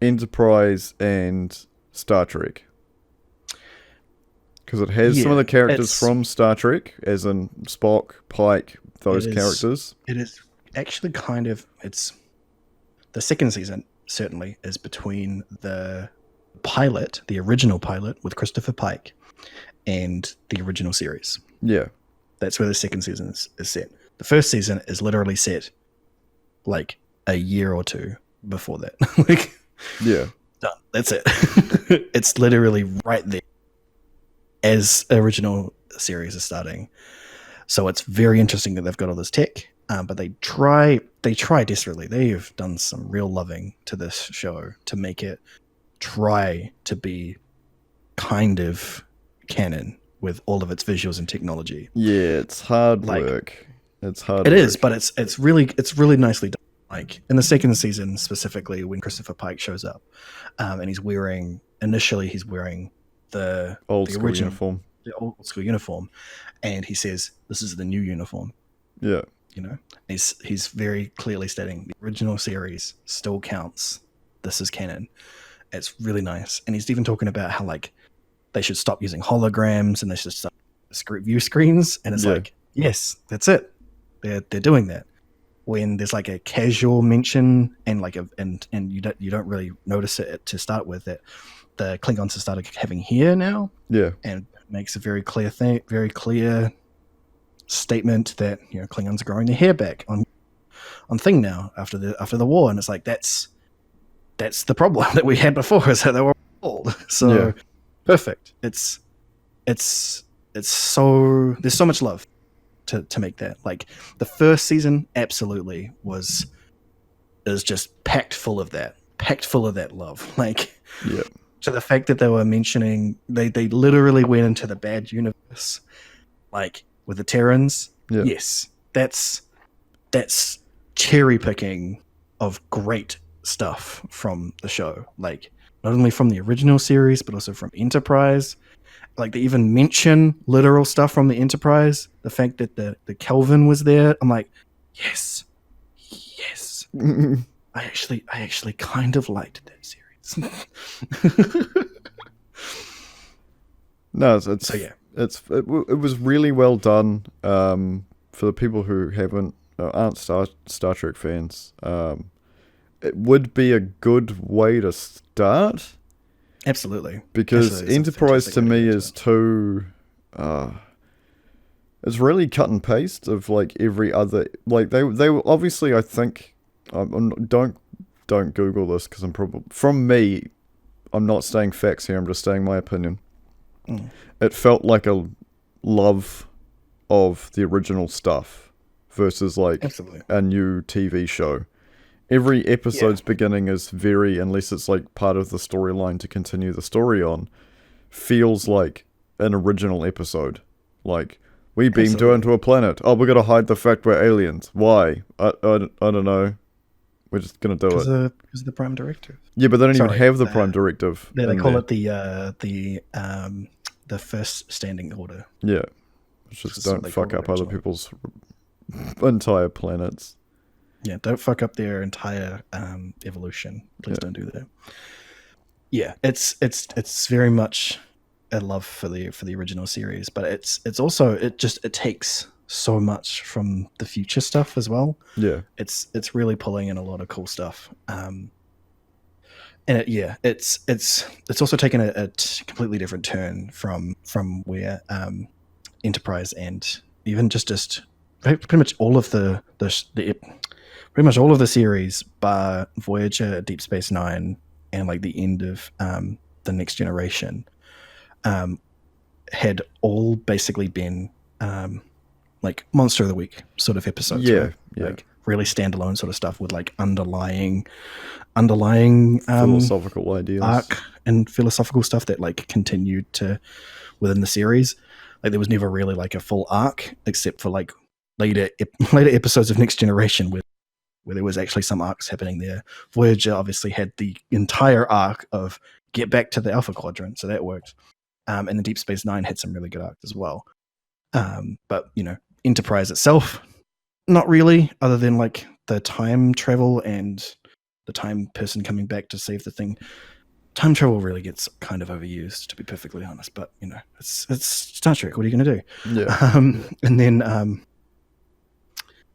Enterprise and Star Trek. Because it has some of the characters from Star Trek, as in Spock, Pike, those characters. It is actually kind of, it's the second season certainly is between the pilot, the original pilot with Christopher Pike, and the original series. Yeah. That's where the second season is set. The first season is literally set like a year or two before that. Like, yeah. Done. That's it. It's literally right there as original series is starting. So it's very interesting that they've got all this tech, but they try desperately. They have done some real loving to this show to make it try to be kind of canon with all of its visuals and technology. Yeah, it's hard work. It's hard. It is, but it's really nicely done. Like in the second season specifically, when Christopher Pike shows up, and he's wearing the old school uniform. The old school uniform, and he says, "This is the new uniform." Yeah, you know, he's very clearly stating the original series still counts. This is canon. It's really nice, and he's even talking about how like they should stop using holograms and they should stop view screens. And it's like, yes, that's it. They're doing that. When there's like a casual mention and like and you don't really notice it to start with, that the Klingons have started having hair now. Yeah, and makes a very clear statement that Klingons are growing their hair back on thing now after the war, and it's like that's the problem that we had before, is that they were old. So perfect. It's so there's so much love to make that. Like the first season absolutely is just packed full of that love. Like to the fact that they were mentioning they literally went into the bad universe, like with the Terrans. Yes, that's cherry picking of great stuff from the show, like not only from the original series but also from Enterprise. Like they even mention literal stuff from the Enterprise, the fact that the Kelvin was there. I'm like, yes I actually kind of liked that series. No, it was really well done. For the people who aren't Star Trek fans, it would be a good way to start. Absolutely, because Enterprise to me is too. It's really cut and paste of like every other. Like they were obviously, I think. Don't Google this because I'm not saying facts here. I'm just saying my opinion. It felt like a love of the original stuff versus like a new TV show. Every episode's beginning is unless it's like part of the storyline to continue the story on, feels like an original episode. Like, we beamed into a planet. Oh, we're going to hide the fact we're aliens. Why? I don't know. We're just going to do it. Because of the Prime Directive. Yeah, but they don't even have the Prime Directive. Yeah, they call it the First Standing Order. Yeah. Just don't fuck up other people's entire planets. Yeah, don't fuck up their entire evolution. Please don't do that. Yeah, it's very much a love for the original series, but it's also it takes so much from the future stuff as well. Yeah, it's really pulling in a lot of cool stuff. And it's also taken a completely different turn from where Enterprise and even just pretty much all of the pretty much all of the series, bar Voyager, Deep Space Nine, and like the end of the Next Generation, had all basically been like Monster of the Week sort of episodes. Yeah, right? Like really standalone sort of stuff with like underlying philosophical ideas, arc and philosophical stuff that like continued to within the series. Like there was never really like a full arc except for like later episodes of Next Generation where there was actually some arcs happening there. Voyager obviously had the entire arc of get back to the Alpha Quadrant, so that worked. And the Deep Space Nine had some really good arcs as well. But Enterprise itself, not really, other than like the time travel and the time person coming back to save the thing. Time travel really gets kind of overused, to be perfectly honest. But it's Star Trek. What are you going to do? Yeah.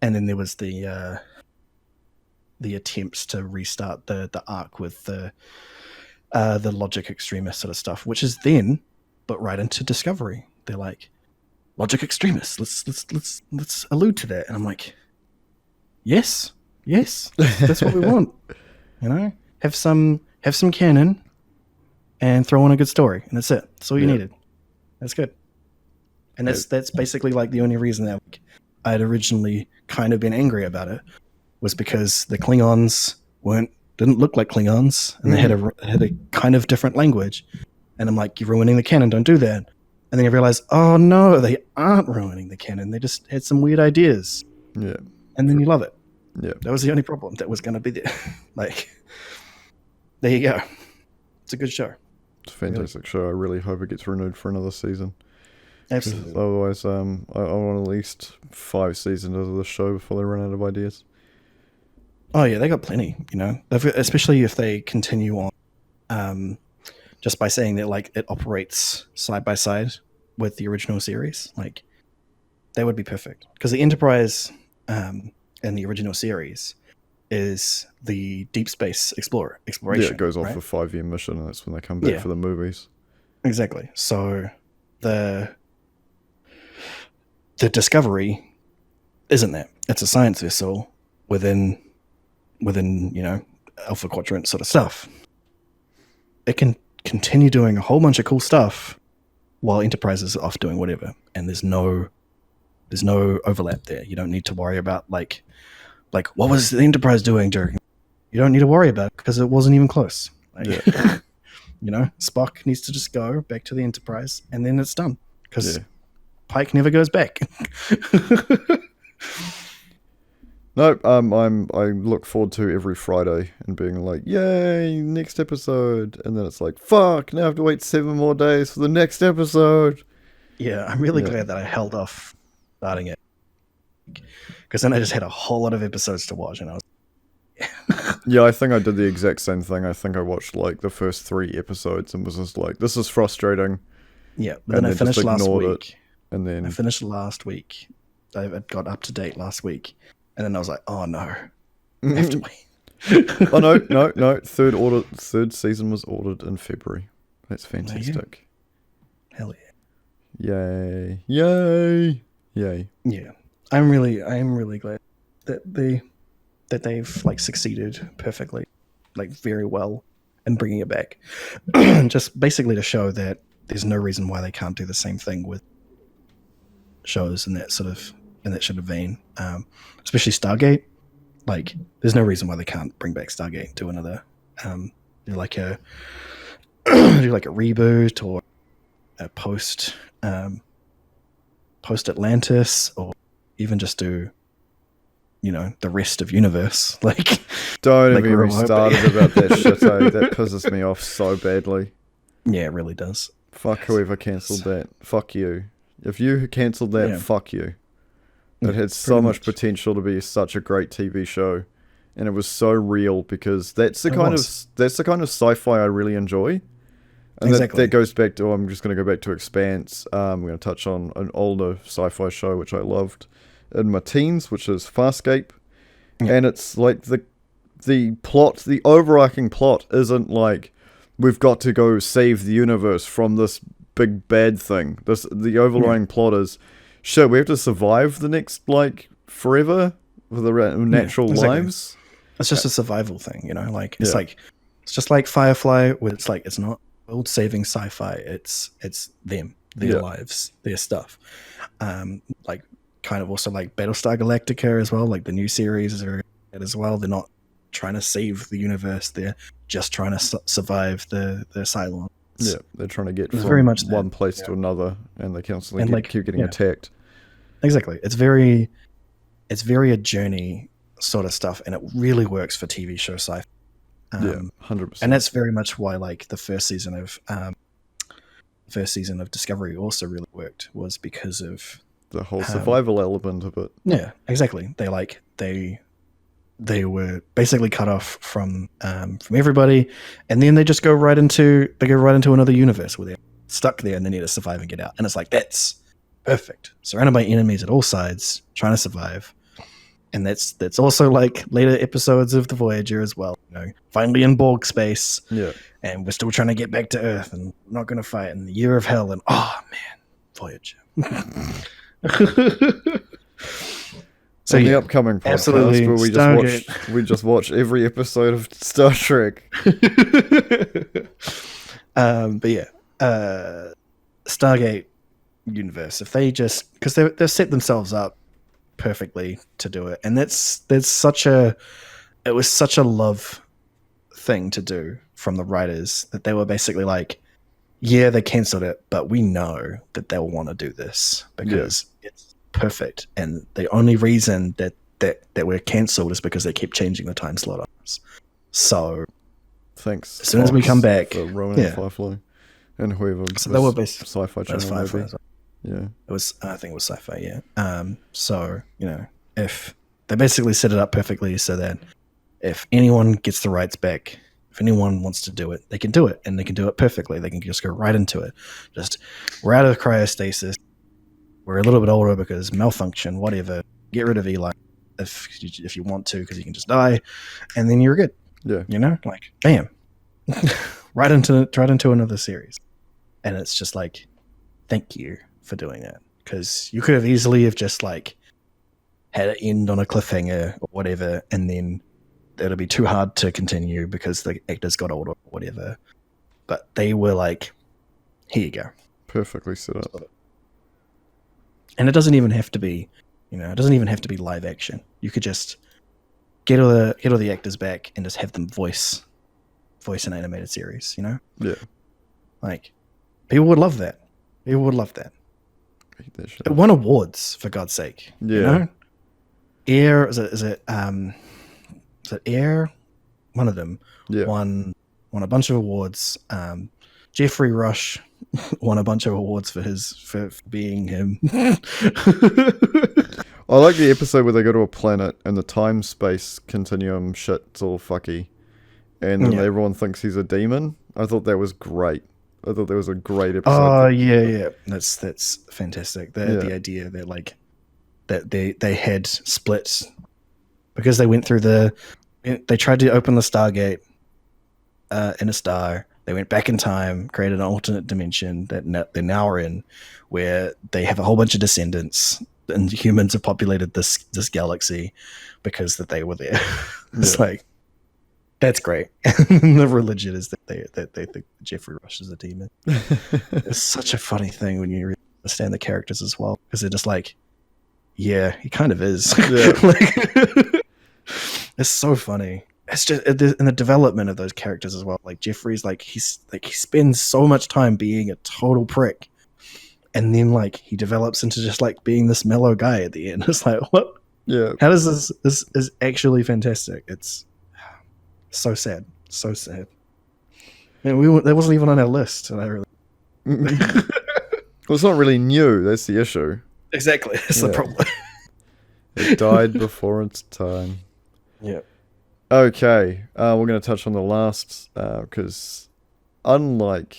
And then there was the attempts to restart the arc with the logic extremist sort of stuff, which is then but right into Discovery. They're like logic extremists. Let's allude to that, and I'm like, yes, that's what we want. Have some canon, and throw in a good story, and that's it. That's all you needed. That's good. And that's basically like the only reason that I had originally kind of been angry about it was because the Klingons didn't look like Klingons, and they had a kind of different language. And I'm like, you're ruining the canon. Don't do that. And then I realized, oh no, they aren't ruining the canon. They just had some weird ideas. Yeah. And then you love it. Yeah. That was the only problem that was going to be there. Like, there you go. It's a good show. It's a fantastic show. I really hope it gets renewed for another season. Absolutely. Otherwise, I want at least 5 seasons of the show before they run out of ideas. Oh yeah, they got plenty. Especially if they continue on, just by saying that like it operates side by side with the original series. Like, that would be perfect because the Enterprise in the original series is the deep space exploration. Yeah, it goes off right? a 5-year mission, and that's when they come back for the movies. Exactly. So the Discovery isn't that. It's a science vessel within Alpha Quadrant sort of stuff. It can continue doing a whole bunch of cool stuff while Enterprise is off doing whatever, and there's no overlap there. You don't need to worry about like what was the Enterprise doing during. You don't need to worry about it because it wasn't even close. Like, Spock needs to just go back to the Enterprise, and then it's done because Pike never goes back. No, I look forward to every Friday and being like, yay, next episode. And then it's like, fuck, now I have to wait 7 more days for the next episode. Yeah, I'm really glad that I held off starting it. Because then I just had a whole lot of episodes to watch. And I was yeah, I think I did the exact same thing. I think I watched like the first 3 episodes and was just like, this is frustrating. Yeah, but then I finished last week. And then I finished last week. I got up to date last week. And then I was like, oh no, I have to wait. Oh no. Third season was ordered in February. That's fantastic. Hell yeah. Yay. Yeah. I'm really glad that they've like succeeded perfectly, like very well in bringing it back. Just basically to show that there's no reason why they can't do the same thing with shows in that sort of vein, especially Stargate. Like, there's no reason why they can't bring back Stargate to another, do like a reboot or a post Atlantis, or even just do the rest of universe. Like, don't even get me started about that shit. That pisses me off so badly. Yeah, it really does. Fuck whoever cancelled that. Fuck you. If you cancelled that, fuck you. It had so much potential to be such a great TV show, and it was so real because that's the kind of sci-fi I really enjoy. And that goes back to, I'm just going to go back to Expanse. I'm going to touch on an older sci-fi show which I loved in my teens, which is Farscape. And it's like the plot, the overarching plot isn't like we've got to go save the universe from this big bad thing. The overlying plot is, shit, we have to survive the next, like, forever with our natural lives. It's just a survival thing, like, it's like, it's just like Firefly, where it's like, it's not world-saving sci-fi, it's them, their lives, their stuff. Like, kind of also like Battlestar Galactica as well. Like the new series are as well. They're not trying to save the universe. They're just trying to survive the Cylons. Yeah, they're trying to get It's from very much one that. place to another, and they constantly keep getting attacked. Exactly. It's very a journey sort of stuff, and it really works for TV show sci-fi. 100%. And that's very much why like the first season of Discovery also really worked, was because of the whole survival element of it. Yeah, exactly. They were basically cut off from everybody, and then they just go right into another universe where they're stuck there and they need to survive and get out. And it's like, that's perfect. Surrounded by enemies at all sides, trying to survive. And that's also like later episodes of the Voyager as well. You know, finally in Borg space. Yeah. And we're still trying to get back to Earth and not going to fight in the year of hell. And oh man, Voyager. So the upcoming podcast where we just watch every episode of Star Trek. But yeah, Stargate universe. If they just, because they've set themselves up perfectly to do it, and it was such a love thing to do from the writers, that they were basically like, yeah, they cancelled it, but we know that they'll want to do this because it's perfect, and the only reason that we're cancelled is because they keep changing the time slot on us. So thanks as soon as we come back, Roman Firefly and whoever. So they were Sci-Fi channel. Yeah, I think it was Sci-Fi. Yeah. So if they basically set it up perfectly so that if anyone gets the rights back, if anyone wants to do it, they can do it, and they can do it perfectly. They can just go right into it. Just, we're out of cryostasis. We're a little bit older because malfunction, whatever. Get rid of Eli if you want to, because you can just die, and then you're good. Yeah. Like bam, right into another series, and it's just like, thank you for doing that, because you could have easily have just like had it end on a cliffhanger or whatever, and then it'll be too hard to continue because the actors got older or whatever. But they were like, here you go. Perfectly set up. And it doesn't even have to be, it doesn't even have to be live action. You could just get all the actors back and just have them voice an animated series, Yeah. Like, people would love that. People would love that. It won awards, for God's sake. Yeah. Air, is it Air? One of them won a bunch of awards. Jeffrey Rush won a bunch of awards for being him. I like the episode where they go to a planet and the time-space continuum shit's all fucky, and then everyone thinks he's a demon. I thought that was great. I thought that was a great episode. Oh yeah, that's fantastic. The idea that like that they had split because they went through they tried to open the Stargate in a star. They went back in time, created an alternate dimension that they now are in, where they have a whole bunch of descendants, and humans have populated this galaxy because that they were there. It's like, that's great. And the religion is that they think Jeffrey Rush is a demon. It's such a funny thing when you really understand the characters as well, because they're just like, yeah, he kind of is. Yeah. It's so funny. It's just in the development of those characters as well. Like Jeffrey's he spends so much time being a total prick, and then like he develops into just like being this mellow guy at the end. It's like, what? Yeah. How does this is actually fantastic? It's so sad, so sad. Man, that wasn't even on our list, and I really. Well, it's not really new. That's the issue. Exactly, that's the problem. It died before its time. Yeah. Okay, we're going to touch on the last, because unlike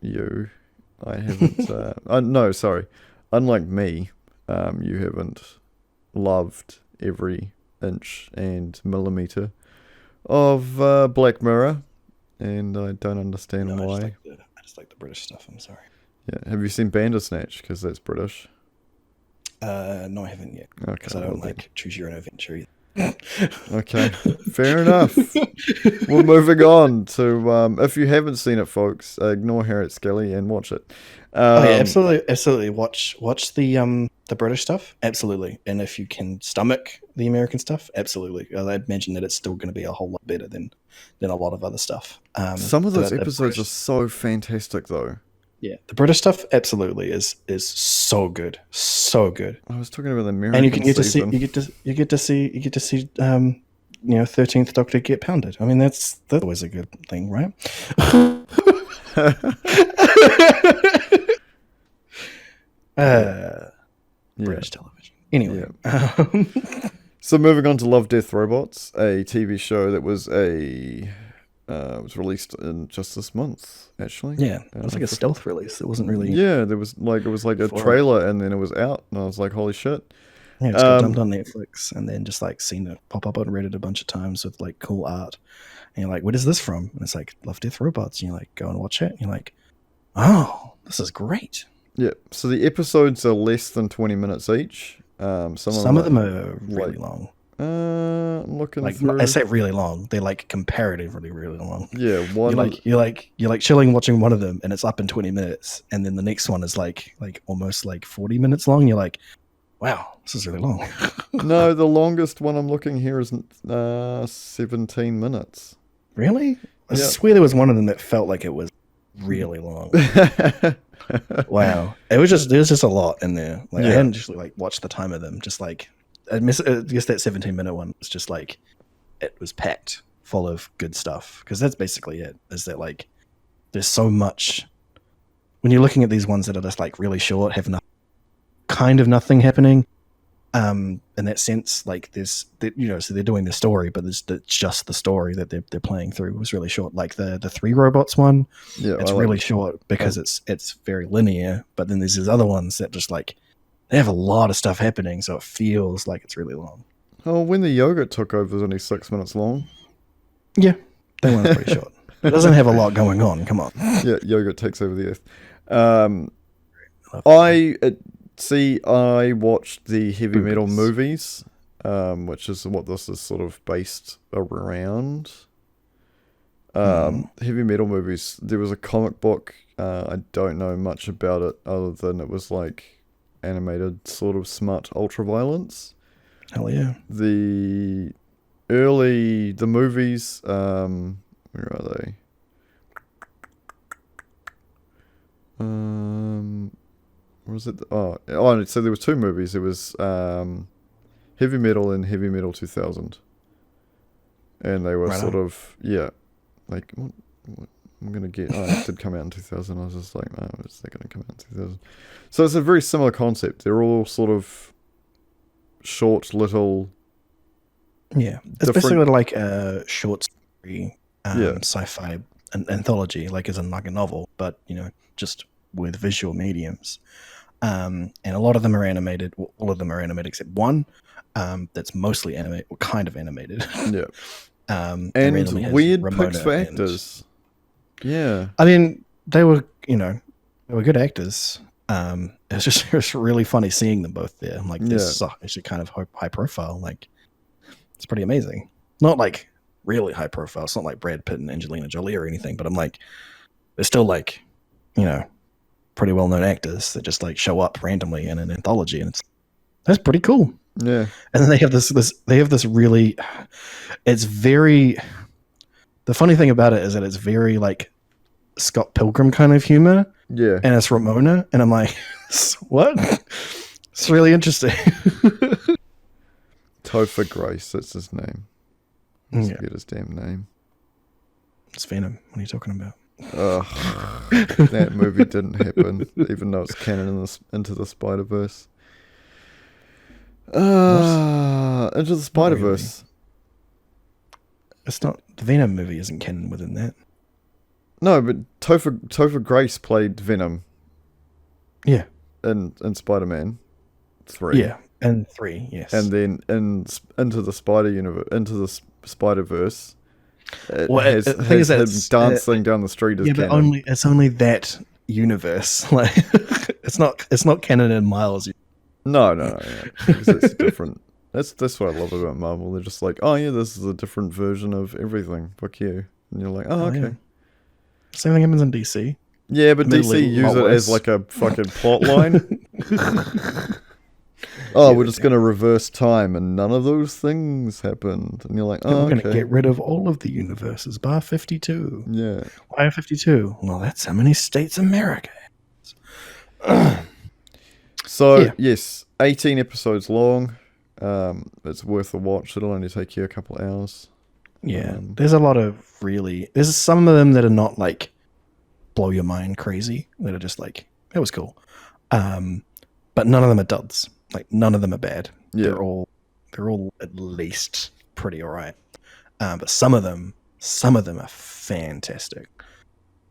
you, I haven't, unlike me, you haven't loved every inch and millimeter of Black Mirror, and I don't understand why. I just like the British stuff, I'm sorry. Yeah, have you seen Bandersnatch? Because that's British. No, I haven't yet. Okay. Because I don't like Choose Your Own Adventure either. Okay, fair enough. We're moving on to if you haven't seen it, folks, ignore Harriet Skelly and watch it. Oh yeah, absolutely, absolutely. Watch the British stuff, absolutely. And if you can stomach the American stuff, absolutely. I'd imagine that it's still going to be a whole lot better than a lot of other stuff. Some of those the episodes British, are so fantastic, though. yeah, the British stuff absolutely is so good, so good. I was talking about the American And you can get season. to see you get to see 13th Doctor get pounded. I mean that's always a good thing, right? British television. Anyway, so moving on to Love, Death, Robots, a TV show that was was released in just this month, actually. Yeah, it was like a stealth release. It wasn't really. Yeah, it was like a trailer, and then it was out, and I was like, "Holy shit!" Yeah, just got dumped on Netflix, and then just like seen it pop up on Reddit a bunch of times with like cool art, and you're like, "What is this from?" And it's like Love, Death, Robots, and you like go and watch it, and you're like, "Oh, this is great." Yeah, so the episodes are less than 20 minutes each. Some of them are really long. I'm looking through. I say really long. They're like comparatively really long. Yeah, you're like chilling watching one of them, and it's up in 20 minutes, and then the next one is like almost like 40 minutes long. You're like, wow, this is really long. No, the longest one I'm looking here is 17 minutes. Really? I swear there was one of them that felt like it was really long. Wow, there's just a lot in there. Like I hadn't just like watched the time of them. Just like I guess that 17-minute one was just like it was packed full of good stuff, because that's basically it. Is that like there's so much when you're looking at these ones that are just like really short, have nothing happening. In that sense, like there's so they're doing the story, but there's just the story that they're playing through was really short. Like the 3 robots one, it's really short because it's very linear. But then there's these other ones that just like they have a lot of stuff happening, so it feels like it's really long. Oh, when the yogurt took over was only 6 minutes long. Yeah, that one's pretty short. It doesn't have a lot going on. Come on. Yeah, yogurt takes over the earth. I watched the heavy metal movies, which is what this is sort of based around. Heavy metal movies. There was a comic book. I don't know much about it other than it was like animated sort of smut ultraviolence. Hell yeah. The movies, where are they? Was it? So there was 2 movies. It was Heavy Metal and Heavy Metal 2000, and they were like what I'm gonna get. Oh, it did come out in 2000. I was just like, oh, is that gonna come out in 2000? So it's a very similar concept. They're all sort of short little. Yeah, it's basically like a short story, sci-fi anthology, like as in like a novel, but just with visual mediums. And a lot of them are animated. Well, all of them are animated except one that's mostly animated, or kind of animated. Yeah. And weird picks for actors. Yeah. I mean, they were good actors. It's just really funny seeing them both there. I'm like, this is actually kind of high profile. Like, it's pretty amazing. Not like really high profile. It's not like Brad Pitt and Angelina Jolie or anything, but I'm like, they're still like, pretty well-known actors that just like show up randomly in an anthology, and that's pretty cool. Yeah. And then they have this really, it's very, the funny thing about it is that it's very like Scott Pilgrim kind of humor. Yeah. And it's Ramona, and I'm like, what? It's really interesting. Topher Grace, that's his name. Let's get his damn name. It's Venom. What are you talking about? That movie didn't happen, even though it's canon into the Spider-Verse. Into the Spider-Verse. Really. It's not, the Venom movie isn't canon within that. No, but Topher Grace played Venom. Yeah. In Spider-Man 3. Yeah, and 3, yes. And then into the Spider-Verse. The thing is him dancing down the street. But it's only that universe. Like, it's not canon in Miles. No, because it's different. That's what I love about Marvel. They're just like, oh yeah, this is a different version of everything. Fuck you. And you're like, oh Oh okay. yeah. Same thing happens in DC. Yeah, but Admittedly, DC a use lot it as worse. like a fucking plot line. Oh, Yeah, we're they just do. gonna reverse time, and none of those things happened. And you're like, Yeah, oh we're going to okay. get rid of all of the universes, bar 52. Yeah. Why 52? Well, that's how many states America has. So Yeah. yes, 18 episodes long. It's worth a watch. It'll only take you a couple of hours. Yeah. There's a lot of there's some of them that are not like blow your mind crazy, that are just like, that was cool. But none of them are duds. Like, none of them are bad. Yeah. They're all at least pretty alright. But some of them are fantastic.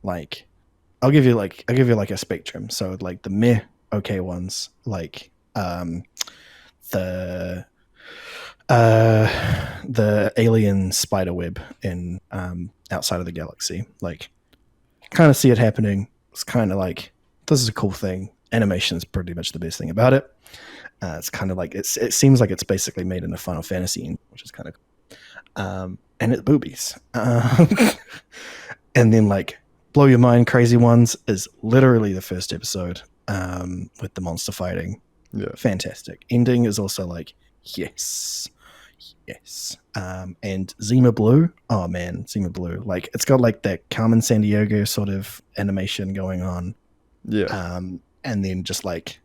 Like, I'll give you like a spectrum. So like the meh okay ones, like the alien spider web in Outside of the Galaxy. Like, kind of see it happening. It's kind of like, this is a cool thing. Animation is pretty much the best thing about it. It's kind of like, it seems like it's basically made in a Final Fantasy, which is kind of cool. And it's boobies. And then like blow your mind crazy ones is literally the first episode with the monster fighting. Yeah. Fantastic. Ending is also like, yes. And Zima Blue, oh man, Zima Blue, like, it's got like that Carmen Sandiego sort of animation going on. Yeah. And then just like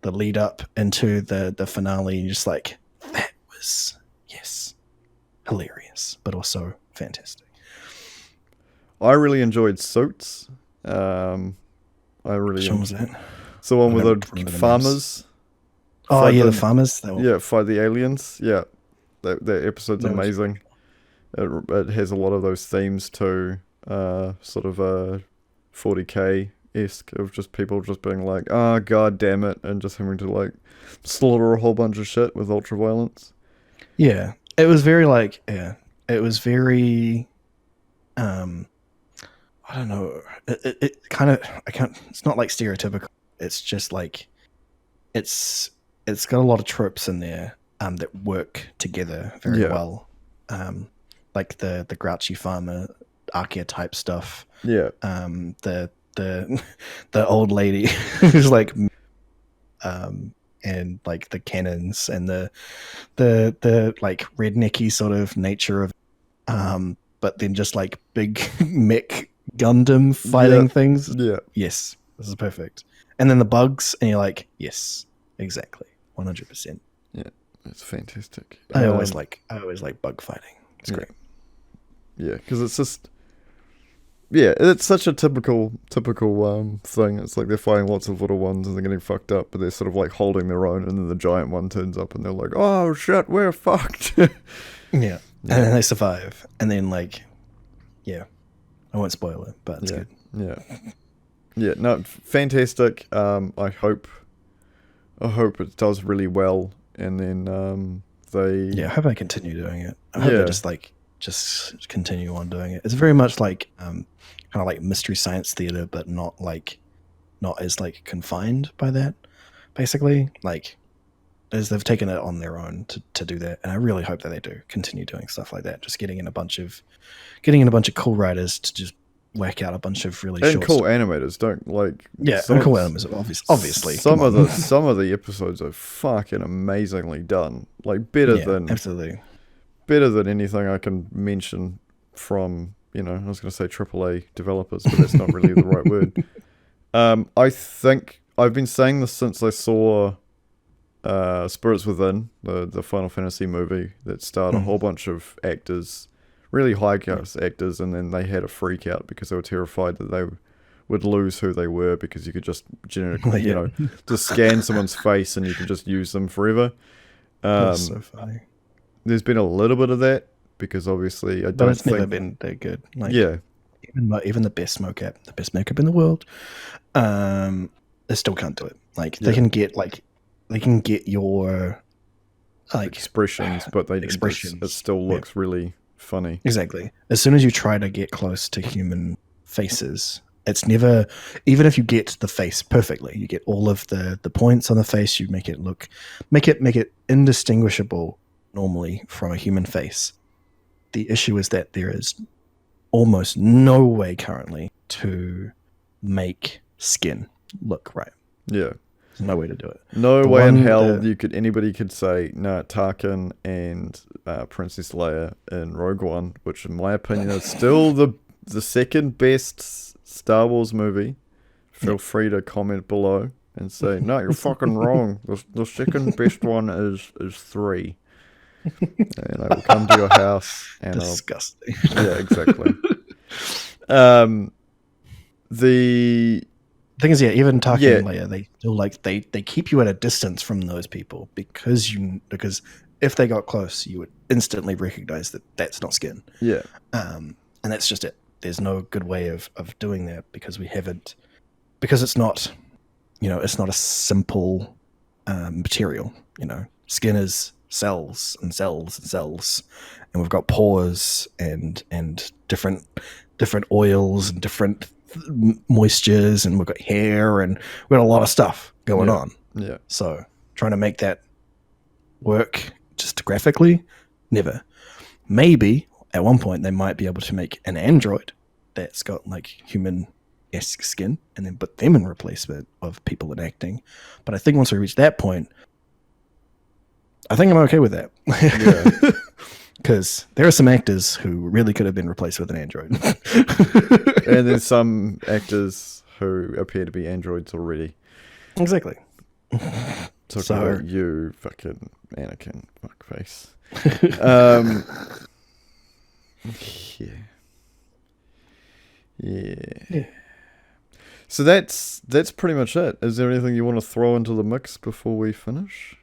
the lead up into the finale, and just like, that was, yes, hilarious, but also fantastic. I really enjoyed Suits. I really. Which one was that? It's the one with the farmers. Oh yeah, the farmers. Yeah, fight the aliens. Yeah, that episode's amazing. It has a lot of those themes too. Sort of a 40K-esque of just people just being like, oh god damn it, and just having to like slaughter a whole bunch of shit with ultra violence. Yeah, it was very like, it was very I don't know, it kind of, it's not like stereotypical, it's just like, it's got a lot of tropes in there that work together very well, like the grouchy farmer archetype stuff. Yeah. The old lady who's like, and like the cannons and the like rednecky sort of nature of, but then just like big mech Gundam fighting things. Yeah. Yes, this is perfect. And then the bugs, and you're like, yes, exactly, 100%. Yeah, it's fantastic. I always like bug fighting. It's great. Yeah, because it's just, yeah, it's such a typical thing. It's like they're fighting lots of little ones and they're getting fucked up, but they're sort of like holding their own, and then the giant one turns up and they're like, oh shit, we're fucked. Yeah. And then they survive, and then like, yeah, I won't spoil it, but it's good. Yeah, no, fantastic. I hope it does really well, and then I hope I continue doing it. I hope they just continue on doing it. It's very much like kind of like Mystery Science Theater, but not as like confined by that. Basically, like, as they've taken it on their own to do that, and I really hope that they do continue doing stuff like that. Just getting in a bunch of cool writers to just whack out a bunch of really short cool animators. Don't like and cool animators. Obviously, some of the episodes are fucking amazingly done. Like better than anything I can mention from, I was going to say AAA developers, but that's not really the right word. I think I've been saying this since I saw Spirits Within, the Final Fantasy movie that starred a whole bunch of actors, really high cast actors, and then they had a freak out because they were terrified that they would lose who they were, because you could just genetically, just scan someone's face and you could just use them forever. That's so funny. There's been a little bit of that, because obviously I don't think... never been that good. Like, yeah. Even the best mocap in the world, they still can't do it. Like, they can get your like expressions, but it still looks really funny. Exactly. As soon as you try to get close to human faces, It's never, even if you get the face perfectly, you get all of the points on the face, you make it indistinguishable normally from a human face. The issue is that there is almost no way currently to make skin look right. Yeah. There's no way to do it. No way in hell anybody could say, no, Tarkin and Princess Leia in Rogue One, which in my opinion is still the second best Star Wars movie. Feel free to comment below and say, no, you're fucking wrong. The second best one is 3. And I will come to your house and disgusting. Yeah, exactly. The thing is, even Tarkin and Leia, they still they keep you at a distance from those people because if they got close, you would instantly recognize that that's not skin. Yeah. And that's just it. There's no good way of doing that because it's not, it's not a simple material. Skin is cells and cells and cells, and we've got pores and different oils and different moistures, and we've got hair, and we've got a lot of stuff going on. Yeah. So trying to make that work just graphically, never. Maybe at one point they might be able to make an android that's got like human-esque skin and then put them in replacement of people in acting. But I think once we reach that point, I think I'm okay with that. Yeah. Because there are some actors who really could have been replaced with an android. And there's some actors who appear to be androids already. Exactly. Talk about you, fucking Anakin, fuckface. Yeah. So that's pretty much it. Is there anything you want to throw into the mix before we finish?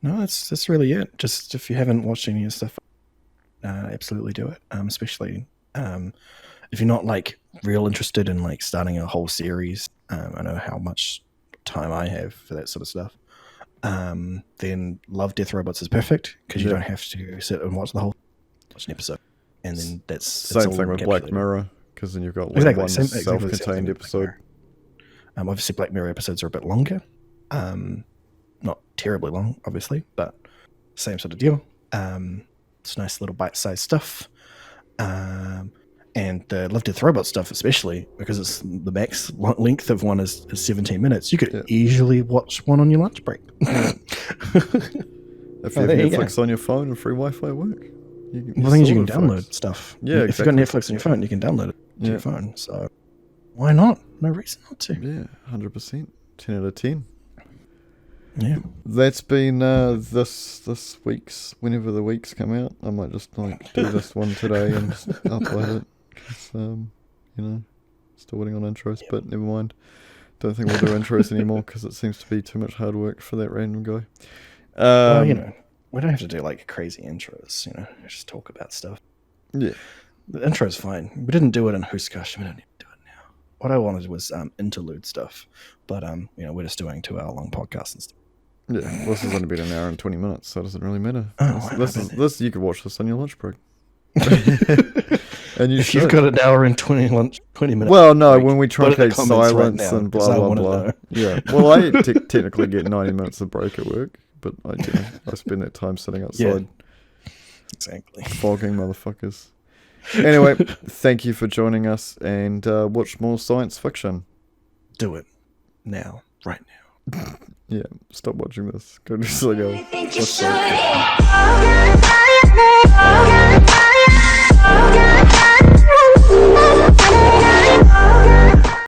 No, that's really it. Just if you haven't watched any of the stuff, absolutely do it. Especially if you're not like real interested in like starting a whole series. I know how much time I have for that sort of stuff. Then Love, Death, Robots is perfect because you don't have to sit and watch an episode. And then that's same thing with Black Mirror, because then you've got one self-contained episode. Obviously, Black Mirror episodes are a bit longer. Not terribly long, obviously, but same sort of deal. It's nice little bite-sized stuff. And the Love, Death, Robots stuff, especially because it's the max length of one is 17 minutes. You could easily watch one on your lunch break. If you have Netflix on your phone and free Wi-Fi at work. The thing is, you can download stuff. Yeah, if you've got Netflix on your phone, you can download it to your phone. So why not? No reason not to. Yeah, 100%. 10 out of 10. Yeah. That's been this week's, whenever the weeks come out. I might just like do this one today and just upload it. Because, still waiting on intros, but never mind. Don't think we'll do intros anymore because it seems to be too much hard work for that random guy. Well, we don't have to do like crazy intros, just talk about stuff. Yeah. The intro's fine. We didn't do it in Hooskosh. We don't need to do it now. What I wanted was interlude stuff. But, we're just doing 2-hour-long podcasts and stuff. Yeah, this has only been an hour and 20 minutes, so it doesn't really matter. Oh, this you could watch this on your lunch break. And if you've got an hour and 20 minutes. Well, no, when we truncate silence and blah, blah, blah. Yeah. Well, I technically get 90 minutes of break at work, but I spend that time sitting outside. Yeah, exactly. Fogging motherfuckers. Anyway, thank you for joining us, and watch more science fiction. Do it. Now. Right now. Yeah, stop watching this. Go to sleep.